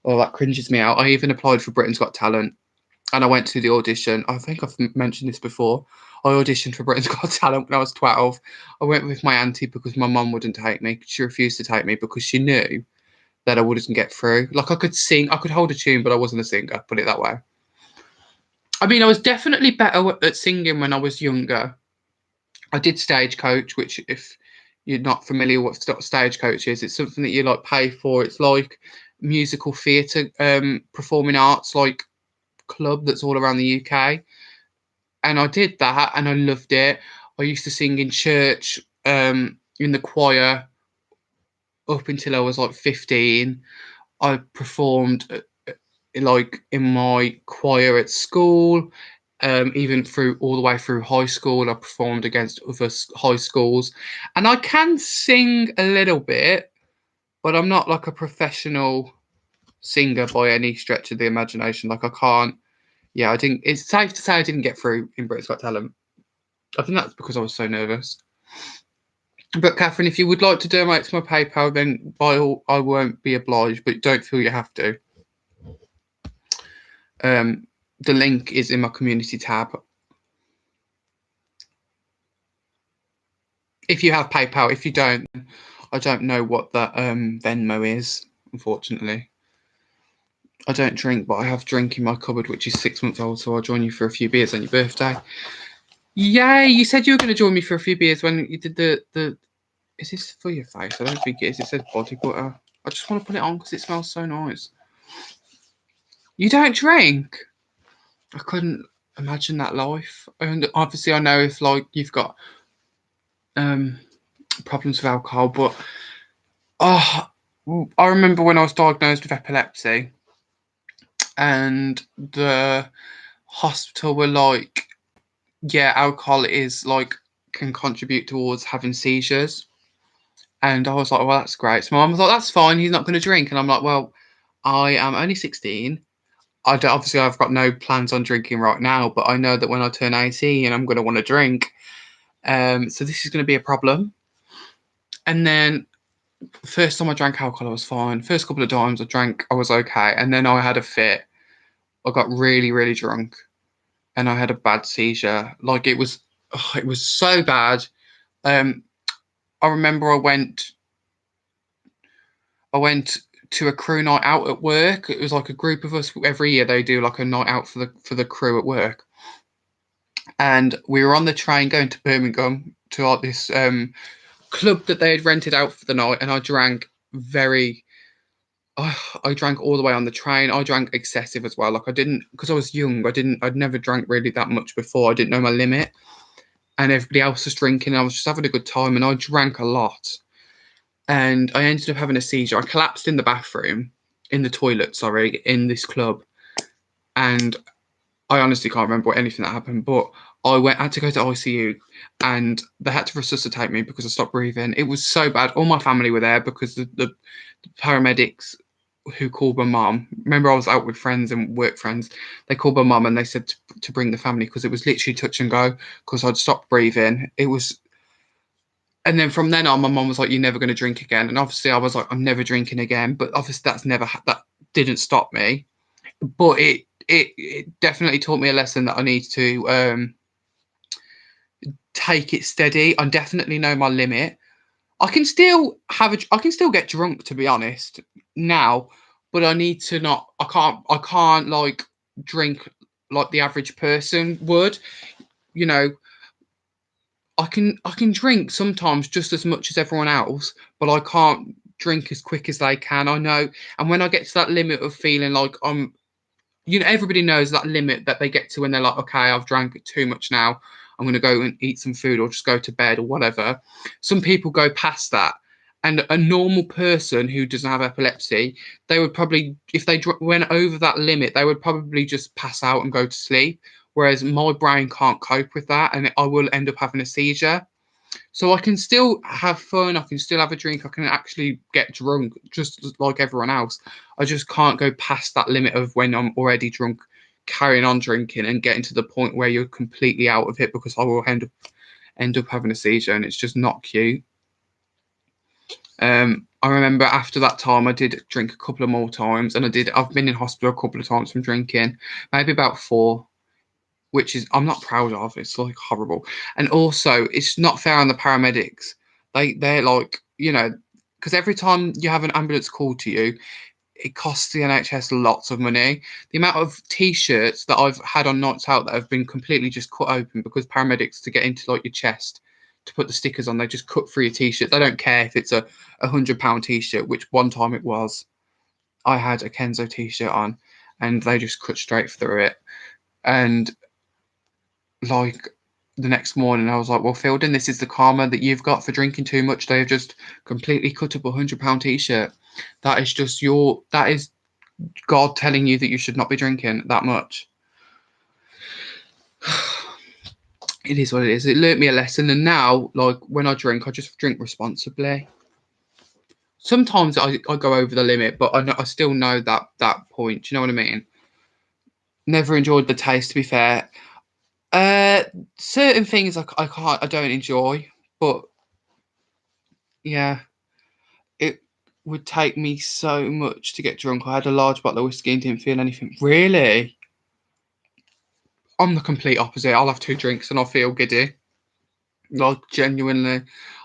Oh, that cringes me out. I even applied for Britain's Got Talent and I went to the audition. I think I've mentioned this before. I auditioned for Britain's Got Talent when I was 12. I went with my auntie because my mum wouldn't take me. She refused to take me because she knew that I wouldn't get through. Like I could sing, I could hold a tune, but I wasn't a singer, put it that way. I mean, I was definitely better at singing when I was younger. I did Stagecoach, which if you're not familiar with what Stagecoach is, it's something that you like pay for. It's like musical theatre, performing arts, like club that's all around the UK. And I did that and I loved it. I used to sing in church, in the choir up until I was like 15. I performed like in my choir at school. Even through all the way through high school, I performed against other high schools, and I can sing a little bit, but I'm not like a professional singer by any stretch of the imagination. Like I can't. Yeah, I didn't. It's safe to say I didn't get through in Britain's Got Talent. I think that's because I was so nervous. But Catherine, if you would like to donate to my PayPal, then I won't be obliged, but don't feel you have to. The link is in my community tab. If you have PayPal, if you don't, I don't know what that Venmo is, unfortunately. I don't drink, but I have drink in my cupboard, which is 6 months old, so I'll join you for a few beers on your birthday. Yay! You said you were going to join me for a few beers when you did the. Is this for your face? I don't think it is. It says body butter. I just want to put it on because it smells so nice. You don't drink? I couldn't imagine that life. And obviously, I know if like you've got problems with alcohol, but I remember when I was diagnosed with epilepsy, and the hospital were like, "Yeah, alcohol is like can contribute towards having seizures." And I was like, "Well, that's great." So my mum was like, "That's fine. He's not going to drink." And I'm like, "Well, I am only 16. Obviously, I've got no plans on drinking right now, but I know that when I turn 18, I'm going to want to drink. So this is going to be a problem." And then first time I drank alcohol, I was fine. First couple of times I drank, I was okay. And then I had a fit. I got really, really drunk, and I had a bad seizure. Like it was so bad. Um, I remember I went to a crew night out at work. It was like a group of us. Every year they do like a night out for the crew at work. And we were on the train going to Birmingham to like this club that they had rented out for the night, and I drank very. I drank all the way on the train. I drank excessive as well. Like I didn't, because I was young. I'd never drank really that much before. I didn't know my limit, and everybody else was drinking. And I was just having a good time, and I drank a lot. And I ended up having a seizure. I collapsed in the bathroom, in the toilet, sorry, in this club, and I honestly can't remember anything that happened, but had to go to ICU, and they had to resuscitate me because I stopped breathing. It was so bad. All my family were there because the paramedics who called my mum. Remember, I was out with friends and work friends. They called my mum and they said to bring the family because it was literally touch and go because I'd stopped breathing. It was, and then from then on, my mum was like, "You're never going to drink again." And obviously, I was like, "I'm never drinking again." But obviously, that didn't stop me. But it definitely taught me a lesson that I need to take it steady. I definitely know my limit. I can still get drunk, to be honest, now, but I need to not. I can't like drink like the average person would. You know, I can drink sometimes just as much as everyone else, but I can't drink as quick as they can. I know, and when I get to that limit of feeling like everybody knows that limit that they get to when they're like, okay, I've drank too much now. I'm going to go and eat some food or just go to bed or whatever. Some people go past that. And a normal person who doesn't have epilepsy, they would probably, if they went over that limit, they would probably just pass out and go to sleep. Whereas my brain can't cope with that, and I will end up having a seizure. So I can still have fun. I can still have a drink. I can actually get drunk just like everyone else. I just can't go past that limit of when I'm already drunk, carrying on drinking and getting to the point where you're completely out of it because I will end up having a seizure, and it's just not cute. I remember after that time, I did drink a couple of more times, and I've been in hospital a couple of times from drinking, maybe about four, which is I'm not proud of. It's like horrible, and also it's not fair on the paramedics. They're like because every time you have an ambulance called to you, it costs the NHS lots of money. The amount of T-shirts that I've had on nights out that have been completely just cut open because paramedics to get into like your chest to put the stickers on, they just cut through your T-shirt. They don't care if it's a £100 T-shirt, which one time it was. I had a Kenzo T-shirt on, and they just cut straight through it. And like the next morning, I was like, "Well, Fielding, this is the karma that you've got for drinking too much. They've just completely cut up £100 T-shirt. That is just that is God telling you that you should not be drinking that much." It is what it is. It learnt me a lesson, and now, like when I drink, I just drink responsibly. Sometimes I go over the limit, but I still know that point. Do you know what I mean? Never enjoyed the taste, to be fair. Uh, Certain things I don't enjoy, but yeah, it would take me so much to get drunk. I had a large bottle of whiskey and didn't feel anything. Really? I'm the complete opposite. I'll have two drinks and I'll feel giddy. Like genuinely,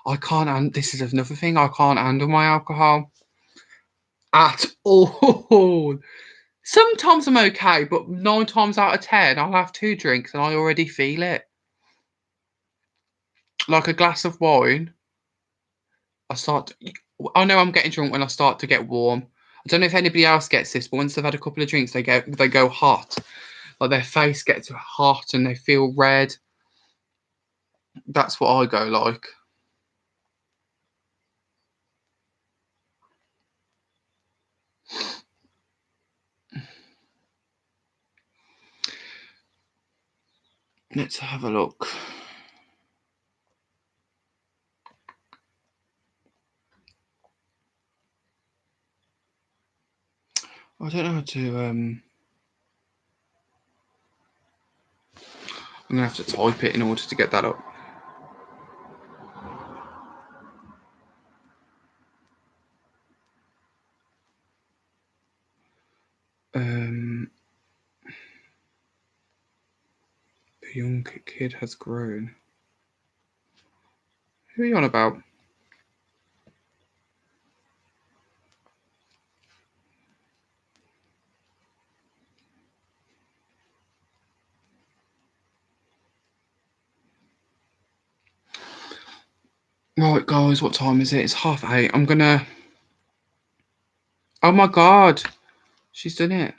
I can't. And this is another thing. I can't handle my alcohol at all. Sometimes I'm okay, but 9 times out of 10, I'll have two drinks and I already feel it. Like a glass of wine, I know I'm getting drunk when I start to get warm. I don't know if anybody else gets this, but once they've had a couple of drinks, they go hot. Like their face gets hot and they feel red. That's what I go like. Let's have a look. I don't know how to. I'm gonna have to type it in order to get that up. The young kid has grown. Who are you on about? Right, guys, what time is it? It's 8:30. I'm gonna. Oh my god, she's done it.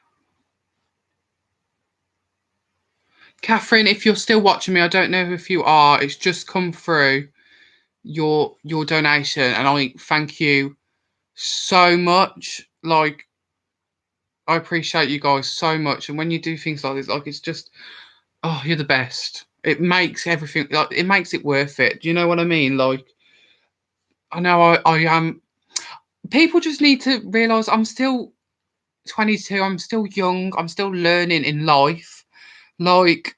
Catherine, if you're still watching me, I don't know if you are. It's just come through your donation, and I thank you so much. Like, I appreciate you guys so much. And when you do things like this, like, it's just, oh, you're the best. It makes everything, like, it makes it worth it. Do you know what I mean? Like, I know I am. People just need to realize I'm still 22. I'm still young. I'm still learning in life. Like,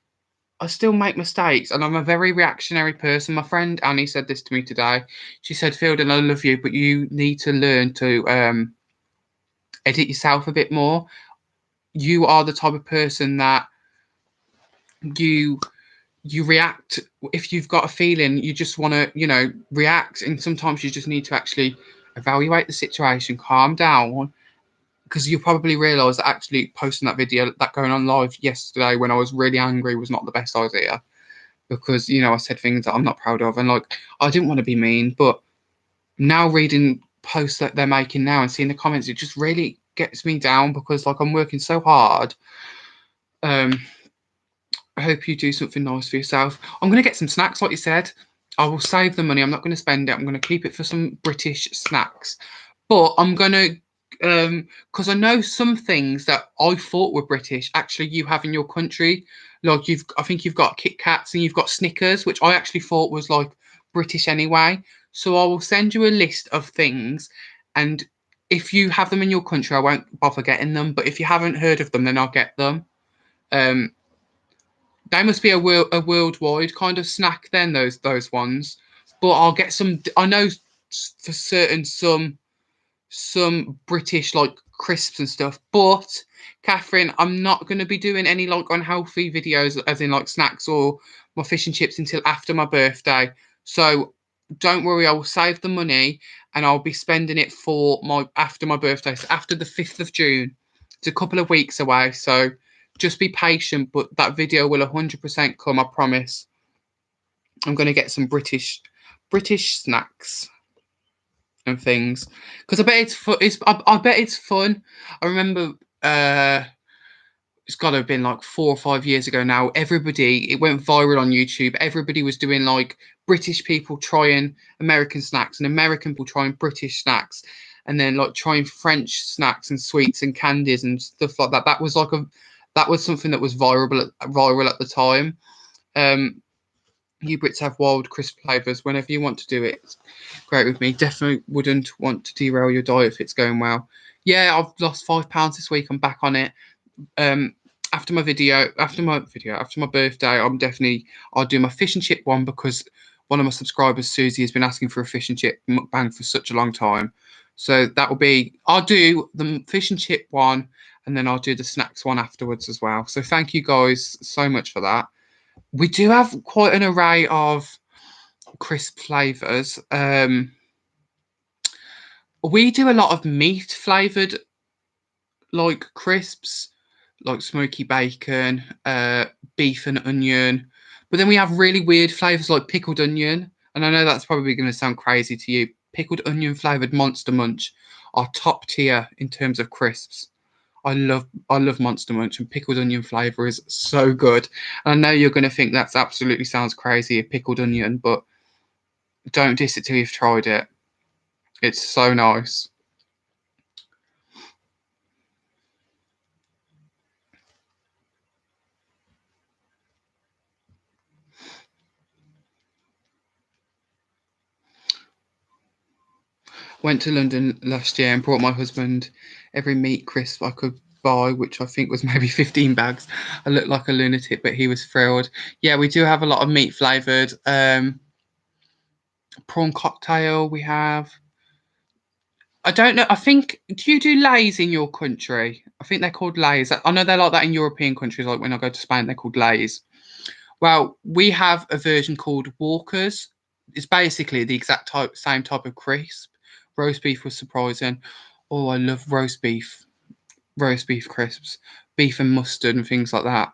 I still make mistakes, and I'm a very reactionary person. My friend Annie said this to me today. She said, Fielden, I love you, but you need to learn to edit yourself a bit more. You are the type of person that you you react. If you've got a feeling, you just want to, react, and sometimes you just need to actually evaluate the situation, calm down, because you probably realise that actually posting that video, that going on live yesterday when I was really angry, was not the best idea, because I said things that I'm not proud of, and, like, I didn't want to be mean, but now reading posts that they're making now and seeing the comments, it just really gets me down, because, like, I'm working so hard. I hope you do something nice for yourself. I'm going to get some snacks, like you said. I will save the money. I'm not going to spend it. I'm going to keep it for some British snacks. But I'm going to, because I know some things that I thought were British, actually you have in your country. Like, I think you've got Kit Kats and you've got Snickers, which I actually thought was, like, British anyway. So I will send you a list of things, and if you have them in your country, I won't bother getting them. But if you haven't heard of them, then I'll get them. They must be a worldwide kind of snack then, those ones. But I'll get some. I know for certain some British, like, crisps and stuff. But Catherine, I'm not going to be doing any, like, unhealthy videos, as in, like, snacks or my fish and chips, until after my birthday. So don't worry, I will save the money and I'll be spending it for after my birthday, so after the 5th of June. It's a couple of weeks away, so just be patient, but that video will 100% come, I promise. I'm going to get some British snacks and things, because I bet it's fun. I bet it's fun. I remember it's got to have been like 4 or 5 years ago now. It went viral on YouTube. Everybody was doing, like, British people trying American snacks and American people trying British snacks, and then, like, trying French snacks and sweets and candies and stuff like that. That was something that was viral at the time. You Brits have wild, crisp flavours. Whenever you want to do it, it's great with me. Definitely wouldn't want to derail your diet if it's going well. Yeah, I've lost 5 pounds this week. I'm back on it. After my birthday, I'll do my fish and chip one, because one of my subscribers, Susie, has been asking for a fish and chip mukbang for such a long time. So I'll do the fish and chip one, and then I'll do the snacks one afterwards as well. So thank you guys so much for that. We do have quite an array of crisp flavours. We do a lot of meat flavoured, like, crisps, like smoky bacon, beef and onion. But then we have really weird flavours like pickled onion. And I know that's probably going to sound crazy to you. Pickled onion flavoured Monster Munch are top tier in terms of crisps. I love Monster Munch, and pickled onion flavour is so good. And I know you're going to think that's absolutely sounds crazy, a pickled onion, but don't diss it till you've tried it. It's so nice. Went to London last year and brought my husband every meat crisp I could buy, which I think was maybe 15 bags. I looked like a lunatic, but he was thrilled. Yeah, we do have a lot of meat flavoured. Prawn cocktail we have. I don't know. I think, do you do lays in your country? I think they're called lays. I know they're like that in European countries. Like when I go to Spain, they're called lays. Well, we have a version called Walkers. It's basically the same type of crisp. Roast beef was surprising. Oh, I love roast beef crisps, beef and mustard and things like that.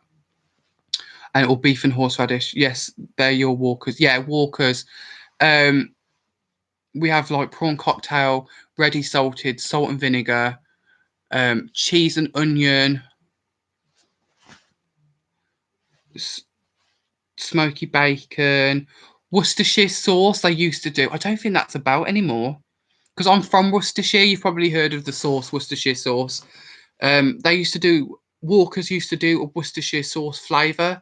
Or beef and horseradish. Yes, they're your Walkers. Yeah, Walkers. Um, we have like prawn cocktail, ready salted, salt and vinegar, cheese and onion, smoky bacon, Worcestershire sauce they used to do. I don't think that's about anymore. Because I'm from Worcestershire, you've probably heard of the sauce, Worcestershire sauce. They used to do, Walkers used to do a Worcestershire sauce flavour.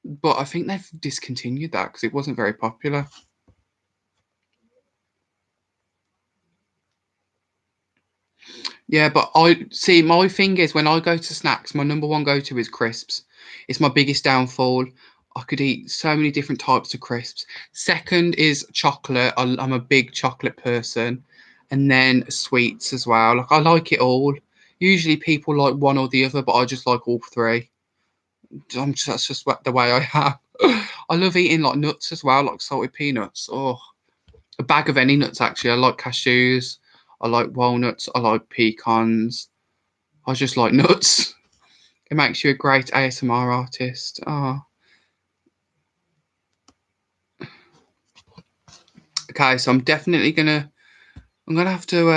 But I think they've discontinued that because it wasn't very popular. Yeah, but I see my thing is when I go to snacks, my number one go to is crisps. It's my biggest downfall. I could eat so many different types of crisps. Second is chocolate. I'm a big chocolate person. And then sweets as well. Like I like it all. Usually people like one or the other, but I just like all three. That's just the way I am. I love eating like nuts as well, like salted peanuts. Oh, a bag of any nuts actually. I like cashews. I like walnuts. I like pecans. I just like nuts. It makes you a great ASMR artist. Oh. Okay, so I'm gonna have to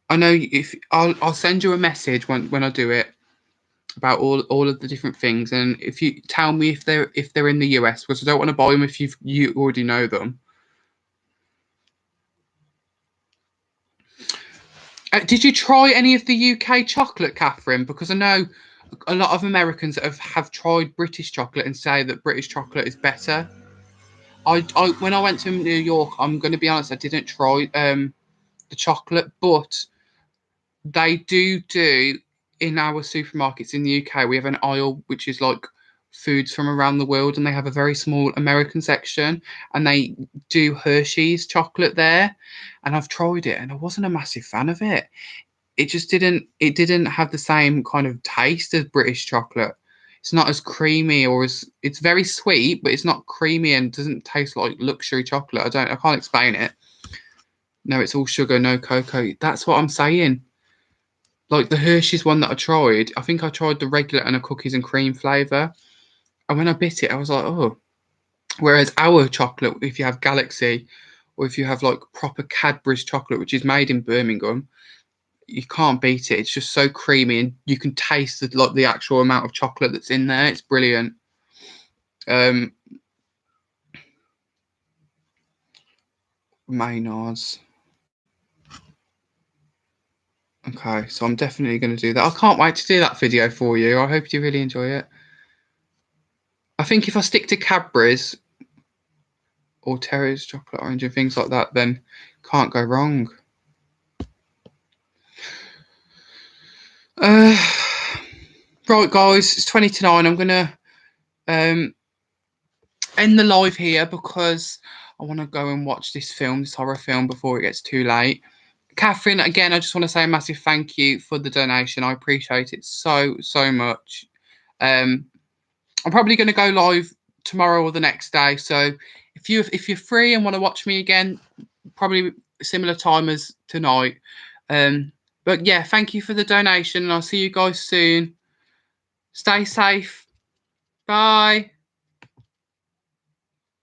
I know if I'll send you a message when I do it about all of the different things, and if you tell me if they're in the US, because I don't want to buy them if you already know them. Did you try any of the UK chocolate, Catherine? Because I know a lot of Americans have tried British chocolate and say that British chocolate is better. I when I went to New York, I'm going to be honest, I didn't try the chocolate, but they do in our supermarkets in the UK. We have an aisle which is like foods from around the world, and they have a very small American section, and they do Hershey's chocolate there. And I've tried it, and I wasn't a massive fan of it. It didn't have the same kind of taste as British chocolate. It's not as creamy or as it's very sweet, but it's not creamy and doesn't taste like luxury chocolate. I can't explain it. No, it's all sugar, no cocoa. That's what I'm saying. Like the Hershey's one that I tried, I think I tried the regular and a cookies and cream flavour. And when I bit it, I was like, oh. Whereas our chocolate, if you have Galaxy or if you have like proper Cadbury's chocolate, which is made in Birmingham, you can't beat it. It's just so creamy, and you can taste the actual amount of chocolate that's in there. It's brilliant. Maynards. Okay, so I'm definitely going to do that. I can't wait to do that video for you. I hope you really enjoy it. I think if I stick to Cadbury's or Terry's chocolate orange and things like that, then can't go wrong. Right, guys, it's 20 to 9. I'm going to end the live here because I want to go and watch this horror film, before it gets too late. Catherine, again, I just want to say a massive thank you for the donation. I appreciate it so much. I'm probably going to go live tomorrow or the next day. So if you're free and want to watch me again, probably similar time as tonight. But yeah, thank you for the donation, and I'll see you guys soon. Stay safe. Bye.